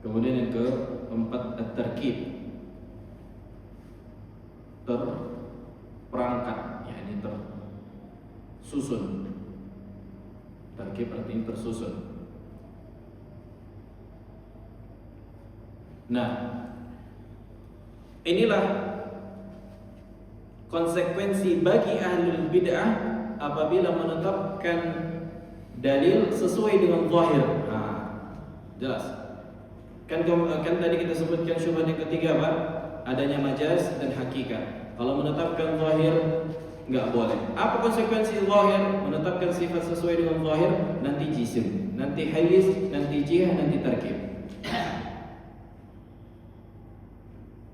Kemudian yang keempat at-tarkib, terperangkat, yakni tersusun. Tarkib artinya tersusun. Nah, inilah konsekuensi bagi ahlul bid'ah apabila menetapkan dalil sesuai dengan zahir. Jelas. Kan tadi kita sebutkan syubhat yang ketiga apa? Adanya majaz dan hakikat. Kalau menetapkan zahir enggak boleh. Apa konsekuensi zahir? Menetapkan sifat sesuai dengan zahir, nanti jisim, nanti hayyiz, nanti jihah, nanti tarkib.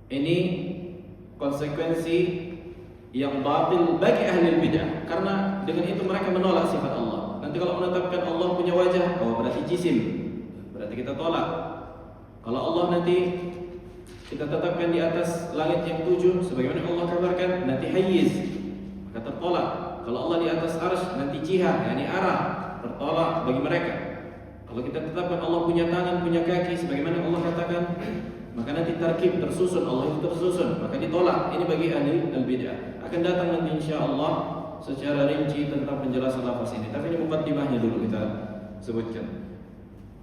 Ini konsekuensi yang batil bagi ahli bidah, karena dengan itu mereka menolak sifat Allah. Nanti kalau menetapkan Allah punya wajah, berarti jisim, berarti kita tolak. Kalau Allah nanti kita tetapkan di atas langit yang 7 sebagaimana Allah kabarkan, nanti hayyiz, maka tertolak. Kalau Allah di atas arsy, nanti jihah, yakni arah, tertolak bagi mereka. Kalau kita tetapkan Allah punya tangan, punya kaki sebagaimana Allah katakan, maka nanti tarkib, tersusun, Allah itu tersusun, maka ditolak. Ini bagi ahli al-bid'ah. Akan datang nanti insyaallah secara rinci tentang penjelasan lafaz ini. Tapi ini muqaddimahnya dulu kita sebutkan.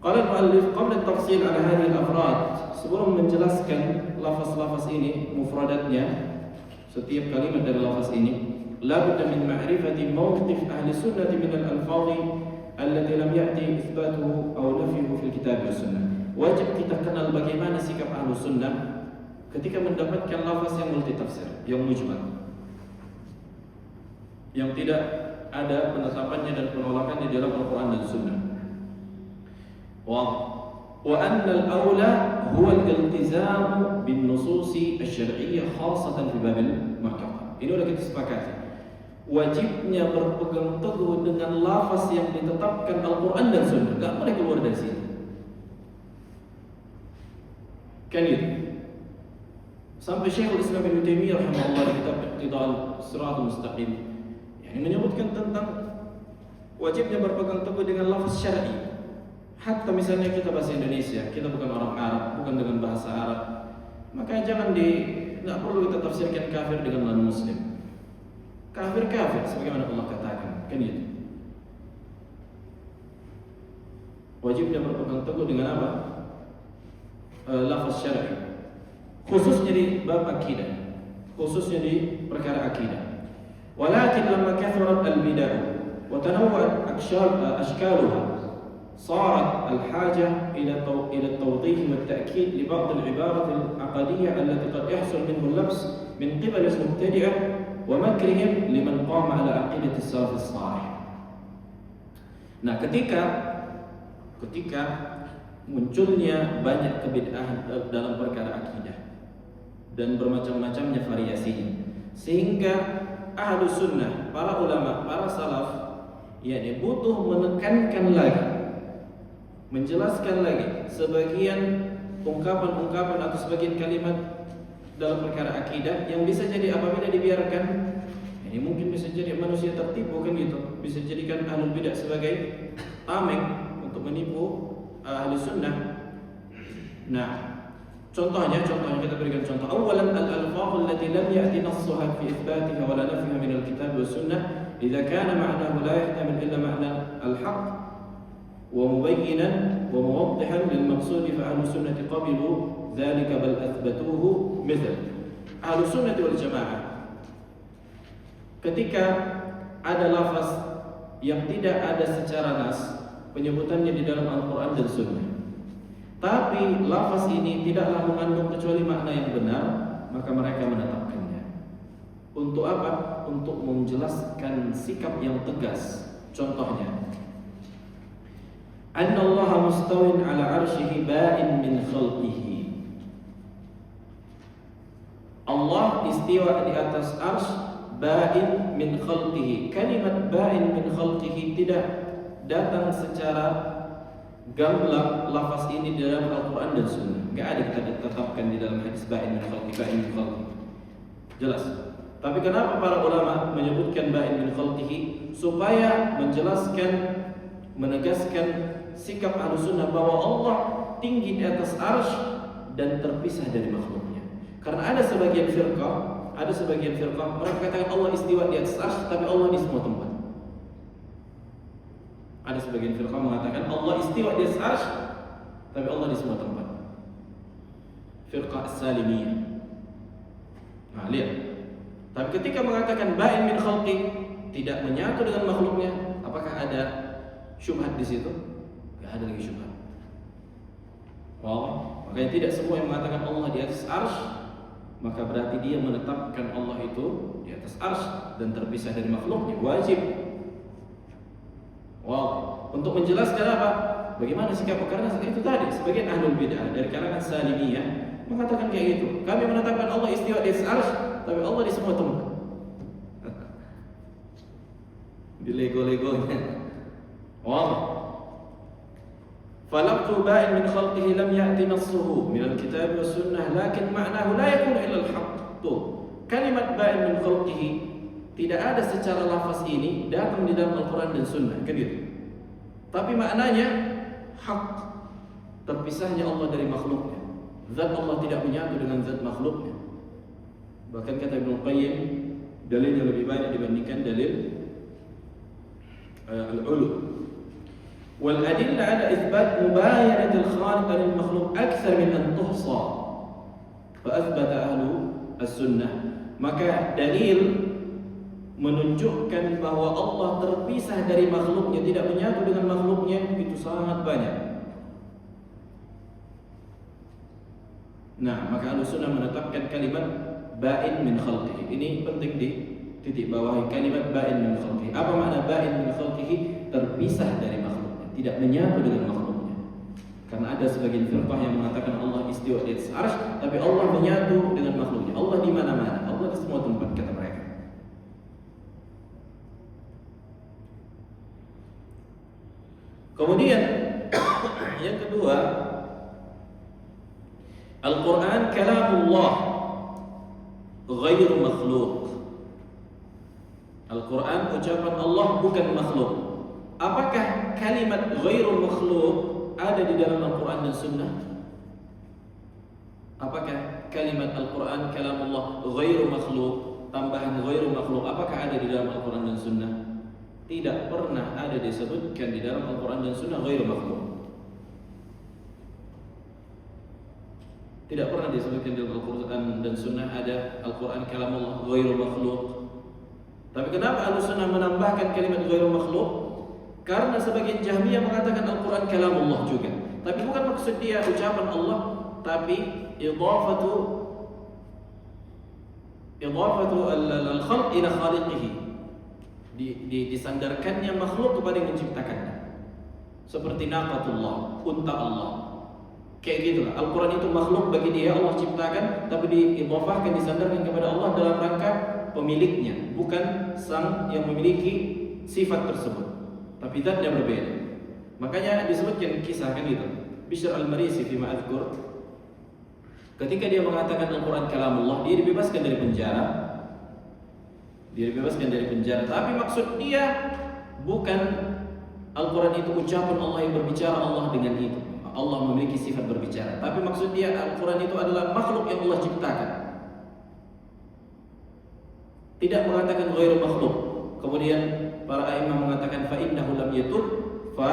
Qala al-muallif qabla at-tafsil ala hadhihi al-afrad, sebelum menjelaskan lafaz-lafaz ini, mufradatnya, setiap kalimat dari lafaz ini, la budda min ma'rifati mawqif ahli sunnah min al-alfadhi allati lam ya'ti itsbatuhu aw nafyuhu fil kitab was sunnah. Wajib kita kenal bagaimana sikap ahlu sunnah ketika mendapatkan lafaz yang multitafsir, yang mujmal, yang tidak ada penetapannya dan penolakannya di dalam Al-Quran dan Sunnah. Wa anna al-awla huwa al-iltizam bin nususi asy-syar'iyyah khassatan fi babil mahkamah. Ini sudah kita sepakati. Wajibnya berpegang teguh dengan lafaz yang ditetapkan Al-Quran dan Sunnah. Enggak boleh keluar dari sini. Kan itu. Sampai Syekhul Islam Ibnu Taimiyah rahimahullah di kitab Iqtida'ul Shiratal Mustaqim, yang menyebutkan tentang wajibnya berpegang teguh dengan lafaz syar'i. Hatta misalnya kita bahasa Indonesia, kita bukan orang Arab, bukan dengan bahasa Arab, maka jangan enggak perlu kita tafsirkan kafir dengan non muslim. Kafir sebagaimana Allah katakan, kan itu. Wajibnya berpegang teguh dengan apa? Lafaz syar'i, khususnya di bab akidah, khususnya di perkara akidah. Walakin lamma kathurat al-bid'ah wa tanawwa'at ashkaluha صارت الحاجة إلى التوضيح والتأكيد لبعض العبارات العقدية التي قد يحصل منه اللبس من قبل المبتدعة ومكرهم لمن قام على عقيدة السلف الصالح. Nah, ketika munculnya banyak kebid'ahan dalam perkara akidah dan bermacam-macamnya variasinya, sehingga ahlu sunnah, para ulama, para salaf, yakni butuh menekankan lagi, menjelaskan lagi sebagian ungkapan-ungkapan atau sebagian kalimat dalam perkara akidah yang bisa jadi apabila dibiarkan, ini mungkin bisa jadi manusia tertipu, kan gitu, bisa jadikan ahlul bidah sebagai tameng untuk menipu ahli sunnah. Nah, contohnya kita berikan contoh. Awalan al-alfaz allati lam ya'ti nassuha fi itsbatiha wa la nafyiha min al-kitab was sunnah idza kana ma'nahu la yahtamil illa ma'na al-haqq wa mubayyinan wa muwaddihan lil maqsud fa ahli sunnah qabilu dhalika bal athbatuhu mithl ahli sunnah wal jamaah. Ketika ada lafaz yang tidak ada secara nas penyebutannya di dalam Al-Quran dan Sunnah, tapi lafaz ini tidaklah mengandung kecuali makna yang benar, maka mereka menetapkannya. Untuk apa? Untuk menjelaskan sikap yang tegas. Contohnya, Anna Allah mustawin ala arsyihi ba'in min khalqihi. Allah istiwa di atas arsy ba'in min khalqihi. Kalimat ba'in min khalqihi tidak datang secara gamblang lafaz ini di dalam Al-Quran dan Sunnah. Enggak ada kita tetapkan di dalam hadis ba'in min khalqihi, ba'in min khalqihi. Jelas. Tapi kenapa para ulama menyebutkan ba'in min khalqihi? Supaya menjelaskan, menegaskan sikap Ahlussunnah bahwa Allah tinggi di atas arsy dan terpisah dari makhluknya. Karena ada sebagian firqah mereka katakan Allah istiwa di atas arsy, tapi Allah di semua tempat. Ada sebagian firqah mengatakan Allah istiwa di atas arsy, tapi Allah di semua tempat. Firqah as-salimiyah. Nah, lihat. Tapi ketika mengatakan ba'in min khalqi, tidak menyatu dengan makhluknya, apakah ada syubhat di situ? Tidak ada lagi syubhat. Makanya tidak semua yang mengatakan Allah di atas arsy, maka berarti dia menetapkan Allah itu di atas arsy dan terpisah dari makhluknya. Wajib. Untuk menjelaskan apa? Bagaimana sikap? Karena itu tadi sebagian ahlul bid'ah dari kalangan salimiyah mengatakan kayak gitu. Kami menetapkan Allah istiwa di atas arsy, tapi Allah di semua tempat. Di lego-legonya. Falaqtu ba'in min khalqihi lam ya'ti nassuhu min al-kitab was sunnah lakin ma'nahu la yakunu illa al-haqq. Kalimat ba'in min khalqihi tidak ada secara lafaz ini datang di dalam Al-Quran dan Sunnah, kan gitu. Tapi maknanya hak, terpisahnya Allah dari makhluknya. Zat Allah tidak menyatu dengan zat makhluknya. Bahkan kata Ibnu Qayyim, dalil yang lebih banyak dibandingkan dalil al-ulu. Wal adilla ala itsbat mubayanat al-khaliq lil makhluq akthar min an tuhsa. Fa athbata ahlu as-sunnah. Maka dalil menunjukkan bahwa Allah terpisah dari makhluknya, tidak menyatu dengan makhluknya, itu sangat banyak. Nah, maka Ahlussunnah menetapkan kalimat ba'in min khalqihi. Ini penting di titik bawah, kalimat ba'in min khalqihi. Apa makna ba'in min khalqihi? Terpisah dari makhluknya, tidak menyatu dengan makhluknya. Karena ada sebagian firqah yang mengatakan Allah istiwa di atas arsy, tapi Allah menyatu dengan makhluknya. Allah di mana-mana, Allah di semua tempat, kata mereka. Kemudian yang kedua, Al-Quran kalamullah ghairu makhluk. Al-Quran ucapan Allah bukan makhluk. Apakah kalimat ghairu makhluk ada di dalam Al-Quran dan Sunnah? Apakah kalimat Al-Quran kalamullah ghairu makhluk, tambahan ghairu makhluk, apakah ada di dalam Al-Quran dan Sunnah? Tidak pernah ada disebutkan di dalam Al-Quran dan Sunnah ghairu makhluk. Tidak pernah disebutkan di dalam Al-Quran dan Sunnah ada Al-Quran kalamullah ghairu makhluk. Tapi kenapa Ahlussunnah menambahkan kalimat ghairu makhluk? Karena sebagian Jahmiyah mengatakan Al-Quran kalamullah juga. Tapi bukan maksud dia ucapan Allah, tapi idhafatu al-khalq ila khaliqihi. Disandarkannya makhluk kepada yang menciptakannya. Seperti naqatullah, unta Allah. Kayak gitulah. Al-Quran itu makhluk bagi dia, Allah ciptakan, tapi diidhafahkan, disandarkan kepada Allah dalam rangka pemiliknya, bukan sang yang memiliki sifat tersebut, tapi zatnya berbeda. Makanya disebutkan kisah kan gitu. Bishr al-Marisi fi ma'adzkur, ketika dia mengatakan Al-Quran kalamullah, dia dibebaskan dari penjara. Tapi maksud dia bukan Al-Quran itu ucapan Allah yang berbicara, Allah dengan itu, Allah memiliki sifat berbicara. Tapi maksud dia Al-Quran itu adalah makhluk yang Allah ciptakan. Tidak mengatakan ghairu makhluk. Kemudian para a'imah mengatakan fa innahu lam yatub fa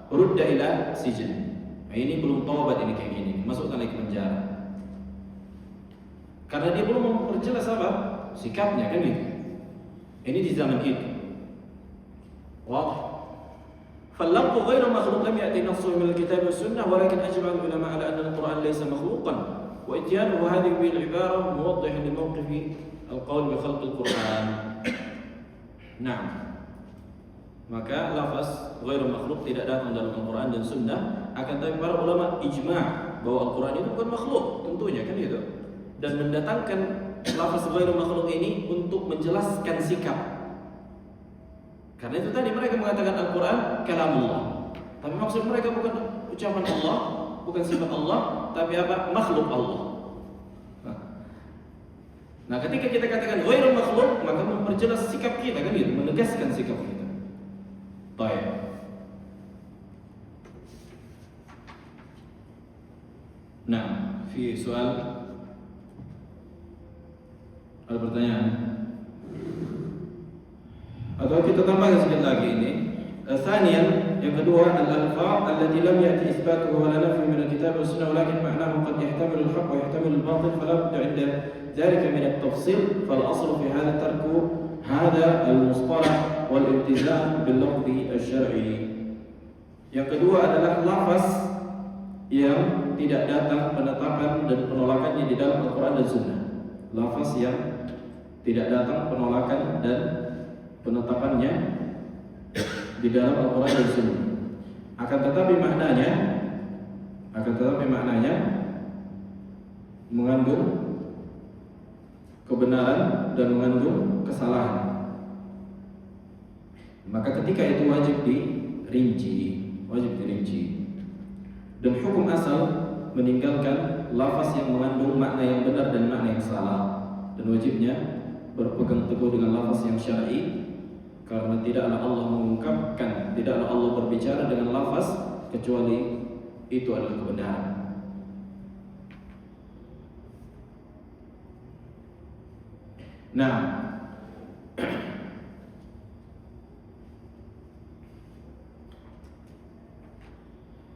rudda ila sijn. Nah, ini belum taubat, ini kayak gini, masukkan lagi ke penjara. Karena dia belum memperjelas apa sikapnya, kan gitu. Ini di zaman itu. Wah. فاللفظ غير مخلوق لم يأتي نصه من الكتاب والسنة ولكن أجمع العلماء على أن القرآن ليس مخلوقا وإتيانه هذه بالعبارة موضح لموقف القول بخلق القرآن. نعم. Maka lafaz ghairu makhluk tidak datang dalam Al-Quran dan Sunnah. Akan tetapi para ulama ijma' bahwa Al-Quran itu bukan makhluk, tentunya kan gitu. Dan mendatangkan lafaz ghairu makhluk ini untuk menjelaskan sikap. Karena itu tadi mereka mengatakan Al-Quran kalamullah, tapi maksud mereka bukan ucapan Allah, bukan sifat Allah, tapi apa? Makhluk Allah. Nah, ketika kita katakan ghairu makhluk, maka memperjelas sikap kita, kan gitu, menegaskan sikap kita. Baik. Nah, fi soal ada pertanyaan? Atau kita tambahkan sedikit lagi ini. Thaniyan, yang kedua, al-alfaz allati lam ya'ti itsbatuhu wa la nafyu min al-kitab wa sunnah walakin ma'nahu qad yahtamilu al-haqq wa yahtamilu al-batil fala budda 'inda dhalika min at-tafsil fal aslu fi hadha tarku hadha al-mustalah wal iltizam bil lafzi asy-syar'i. Yang kedua adalah lafaz yang tidak datang penetapan dan penolakannya di dalam Al-Quran dan Sunnah. Lafaz yang tidak datang penolakan dan penetapannya di dalam Al-Quran dan Sunnah. Akan tetapi maknanya mengandung kebenaran dan mengandung kesalahan. Maka ketika itu wajib dirinci. Dan hukum asal meninggalkan lafaz yang mengandung makna yang benar dan makna yang salah, dan wajibnya berpegang teguh dengan lafaz yang syar'i, karena tidaklah Allah mengungkapkan, tidaklah Allah berbicara dengan lafaz kecuali itu adalah kebenaran. Nah,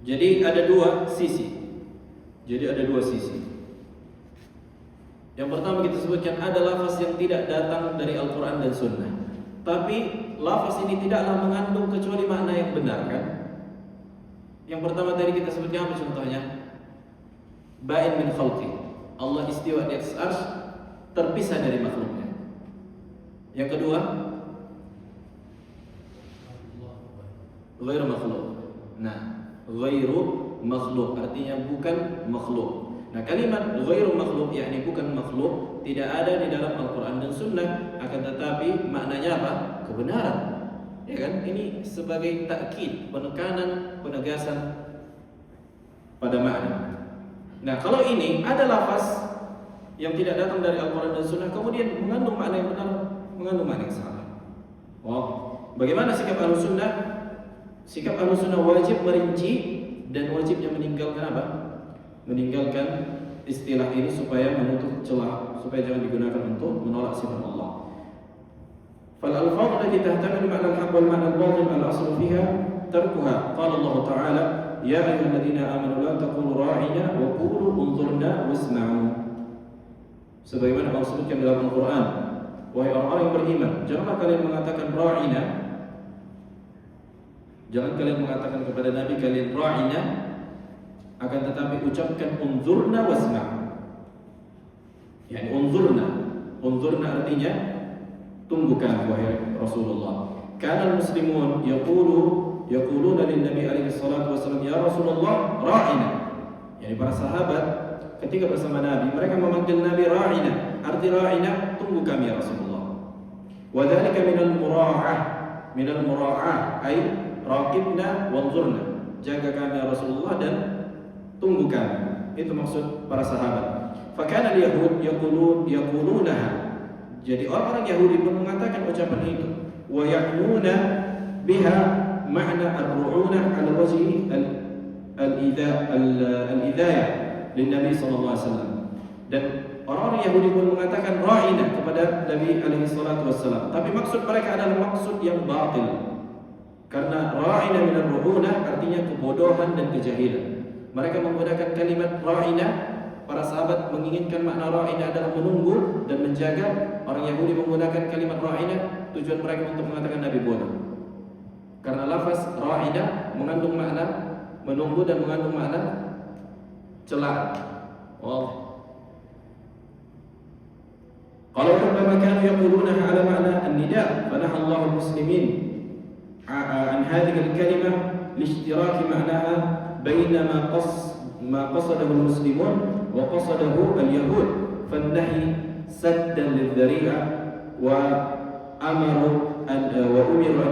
jadi ada dua sisi. Yang pertama kita sebutkan ada lafaz yang tidak datang dari Al-Quran dan Sunnah, tapi lafaz ini tidaklah mengandung kecuali makna yang benar, kan? Yang pertama tadi kita sebutkan apa contohnya? Ba'in min khalqi, Allah istiwa di atas arsy, terpisah dari makhluknya. Yang kedua, ghairu makhluk. Nah, ghairu makhluk artinya bukan makhluk. Nah, kalimat ghairu makhluk yakni bukan makhluk tidak ada di dalam Al-Quran dan Sunnah, akan tetapi maknanya apa? Kebenaran. Ya kan? Ini sebagai takkid, penekanan, penegasan pada makna. Nah, kalau ini ada lafaz yang tidak datang dari Al-Quran dan Sunnah kemudian mengandung makna yang benar, mengandung makna yang salah. Bagaimana sikap Ahlussunnah? Sikap Ahlussunnah wajib merinci dan wajibnya meninggalkan apa? Meninggalkan istilah ini supaya menutup celah, supaya jangan digunakan untuk menolak sifat Allah. Fal alfaz allati tahtamilu ma'na al-haqq wal ma'na al-batil al-aslu fiha tarkuha. Qala Allah Ta'ala, ya ayyuhalladzina amanu la taqulu ra'ina wa qulu unzurna wasma'u. Sebagaimana Allah sebutkan dalam Al-Quran, wahai orang-orang yang beriman, janganlah kalian mengatakan ra'ina. Jangan kalian mengatakan kepada Nabi kalian ra'ina, akan tetapi ucapkan unzurna wasma'. Yani unzurna artinya tunggu kami wahai Rasulullah. Kana al-muslimun yaquluna lin Nabi alaihi salatu wasallam ya Rasulullah ra'ina. Yani para sahabat ketika bersama Nabi mereka memanggil Nabi ra'ina. Arti ra'ina tunggu kami ya Rasulullah. Wa dzalika minal mura'ah ay raqibna wanzurna. Jaga kami ya Rasulullah dan tunggu kami. Itu maksud para sahabat. Fakana al-yahud yaqulunaha. Jadi orang-orang Yahudi pun mengatakan ucapan itu. Wa ya'nuna biha ma'na ar-ru'unah 'ala wajhi al-idayah lin Nabi sallallahu alaihi wasallam. Dan orang-orang Yahudi pun mengatakan ra'ina kepada Nabi alaihi salatu wasallam. Tapi maksud mereka adalah maksud yang batil. Karena ra'ina min ar-ru'unah artinya kebodohan dan kejahilan. Mereka menggunakan kalimat ra'ina. Para sahabat menginginkan makna ra'ina adalah menunggu dan menjaga. Orang Yahudi menggunakan kalimat ra'ina, tujuan mereka untuk mengatakan Nabi bodoh. Karena lafaz ra'ina mengandung makna menunggu dan mengandung makna celaan. Kalau rubbama kanu yaqulunaha ala ma'na an-nida' fanaha Allah al-muslimin an hadhihi al-kalimah li-ishtiraki ma'naha bainama ma qasadahu al-muslimun wa qasadahu al-yahud. Fan-nahy سدا للذريعة وأمروا أن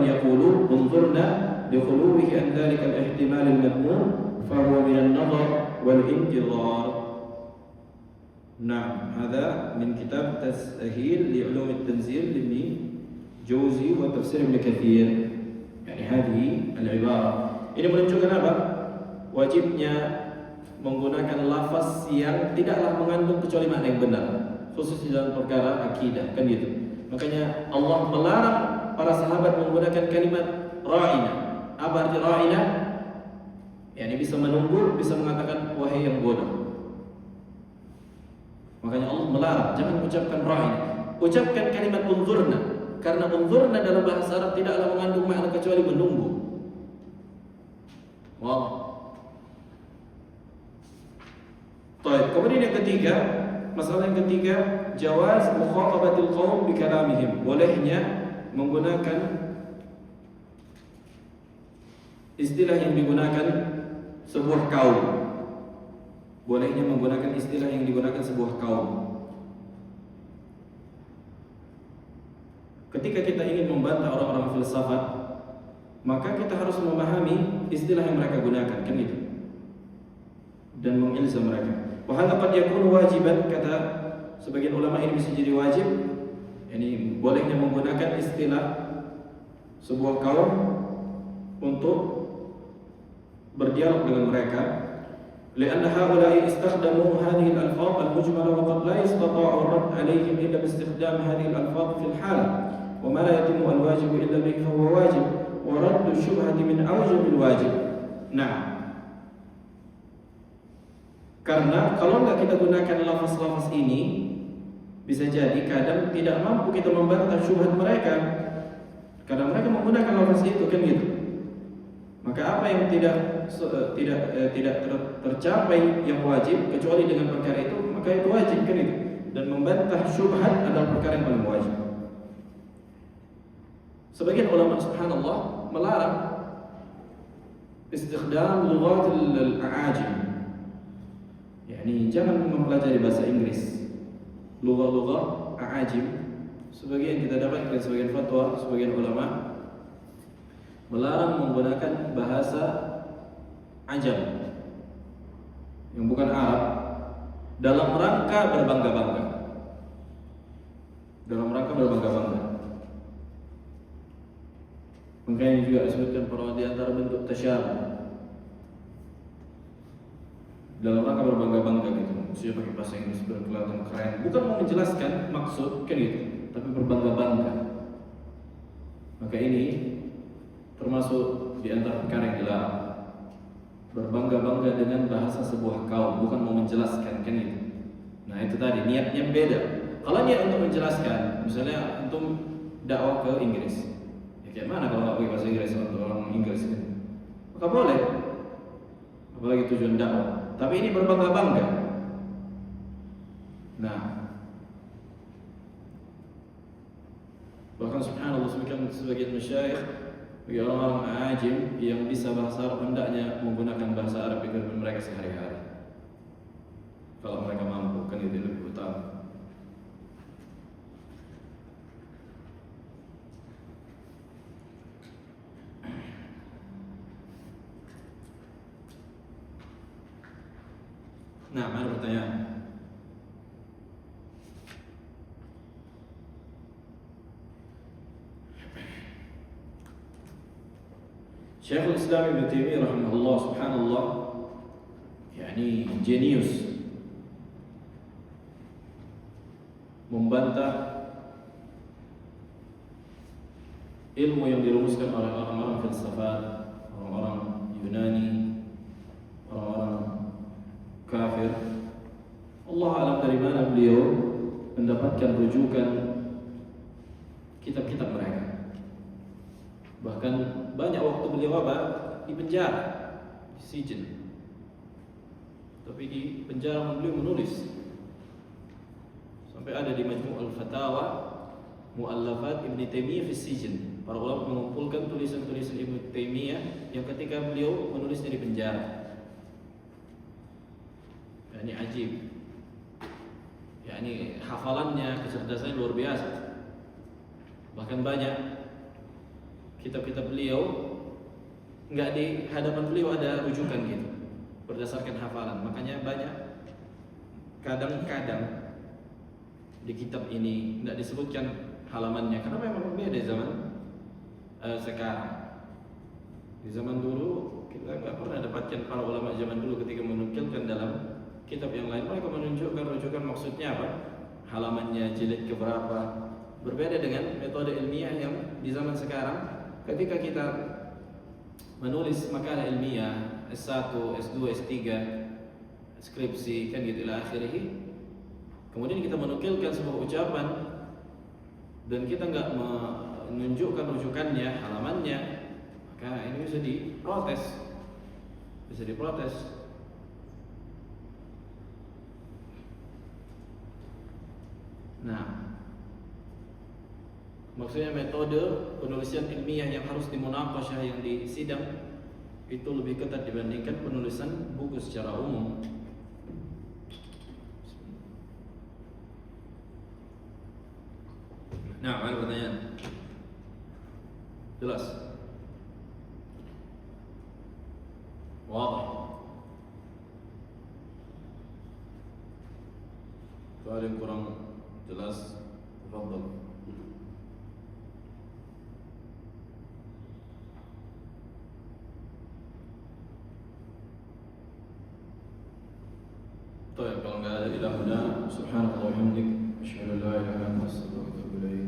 يقولوا انظرنا لخلوه عن ذلك الاحتمال المذموم فهو من النظر والانتظار. نعم، هذا من كتاب تسهيل لعلوم التنزيل لابن جوزي وتفسير ابن كثير. يعني هذه العبارة ini menunjukkan apa? Wajibnya menggunakan lafaz yang tidaklah mengandung kecuali makna yang benar, khususnya dalam perkara akidah, kan gitu. Makanya Allah melarang para sahabat menggunakan kalimat ra'ina. Apa arti ra'ina? Ya, ini bisa menunggu, bisa mengatakan wahai yang bodoh. Makanya Allah melarang, jangan ucapkan ra'ina. Ucapkan kalimat unzurna, karena unzurna dalam bahasa Arab tidaklah mengandung makna kecuali menunggu. Wow. Baik, kemudian yang ketiga, masalah yang ketiga, jawaz mukhatabatil qaum bi kalamihim. Bolehnya menggunakan istilah yang digunakan sebuah kaum. Bolehnya menggunakan istilah yang digunakan sebuah kaum. Ketika kita ingin membantah orang-orang filsafat, maka kita harus memahami istilah yang mereka gunakan, kan itu, dan mengilzam mereka. Wahada qad yakunu wajiban, kata sebagian ulama, ini bisa jadi wajib. Ini bolehnya menggunakan istilah sebuah kaum untuk berdialog dengan mereka. Lianna haula'i istakhdamu hadhihi al-alfaz al-mujmala wa qad la yastata'u ar-radd 'alayhim illa bi istikhdam hadhihi al-alfaz fi al-hal. Wa ma la yatimu al-wajib illa bihi fa huwa wajib. Wa raddu syubhati min awjab al-wajib. Nah, karena kalau enggak kita gunakan lafaz-lafaz ini, bisa jadi kadang tidak mampu kita membantah syubhat mereka, karena mereka menggunakan lafaz itu, kan gitu. Maka apa yang tidak tercapai yang wajib kecuali dengan perkara itu, maka itu wajib, kan itu. Dan membantah syubhat adalah perkara yang paling wajib. Sebagian ulama subhanallah melarang istikhdam lughat al-a'ajim. Yani jangan mempelajari bahasa Inggris, lugah-lugah a'ajim. Sebagian kita dapatkan sebagian fatwa, sebagian ulama melarang menggunakan bahasa ajam yang bukan Arab dalam rangka berbangga-bangga. Dalam rangka berbangga-bangga. Makanya juga disebutkan para di antara bentuk tasyabbuh. Dalam rangka berbangga-bangga gitu. Maksudnya pakai bahasa Inggris berkelihatan keren, bukan mau menjelaskan maksud, kan gitu, tapi berbangga-bangga. Maka ini termasuk di antara perkara yang dilarang. Berbangga-bangga dengan bahasa sebuah kaum, bukan mau menjelaskan, kan itu. Nah, itu tadi niatnya beda. Kalau niat untuk menjelaskan, misalnya untuk dakwah ke Inggris, ya kayak mana kalau nggak pakai bahasa Inggris untuk orang Inggris kan? Maka boleh, apalagi tujuan dakwah. Tapi ini berbangga-bangga. Nah, bahkan subhanallah sebagian masyayikh, bagi orang-orang ajim yang bisa bahasa Arab, hendaknya menggunakan bahasa Arab di kehidupan mereka sehari-hari. Kalau mereka mampu, kan itu lebih utama. Nah, mana pertanyaan? Syekhul Islam Ibn Taimiyah rahimahullah, subhanallah, yakni jenius membantah ilmu yang dirumuskan oleh orang-orang filsafat, orang-orang Yunani, orang-orang kafir. Allah alam dari mana beliau mendapatkan rujukan kitab-kitab mereka. Bahkan banyak waktu beliau di penjara, di sijen. Tapi di penjara beliau menulis. Sampai ada di Majmu' al-Fatawa, Mu'allafat Ibn Taimiyah fi sijen. Para ulama mengumpulkan tulisan-tulisan Ibn Taimiyah yang ketika beliau menulisnya di penjara. Ini ajib. Ya, yakni hafalannya, kecerdasannya luar biasa. Bahkan banyak kitab-kitab beliau nggak di hadapan beliau ada rujukan gitu berdasarkan hafalan. Makanya banyak kadang-kadang di kitab ini nggak disebutkan halamannya karena memang beda zaman sekarang. Di zaman dulu kita nggak pernah dapatkan para ulama zaman dulu ketika menukilkan dalam kitab yang lain mereka menunjukkan rujukan maksudnya apa, halamannya, jilid keberapa. Berbeda dengan metode ilmiah yang di zaman sekarang ketika kita menulis makalah ilmiah S1, S2, S3, skripsi kan gitu ila akhirih, kemudian kita menukilkan sebuah ucapan dan kita nggak menunjukkan rujukannya, halamannya, maka ini bisa diprotes. Nah, maksudnya metode penulisan ilmiah yang harus dimunaqasyah, yang di sidang itu lebih ketat dibandingkan penulisan buku secara umum. Nah, ada pertanyaan? Jelas? Wadah. Kalau ada yang kurang jelas, tafadhal. Kalau nggak ada ilah, subhanallah wa bihamdik, asyhadu an la ilaha illa anta, astaghfiruka wa atubu ilaik.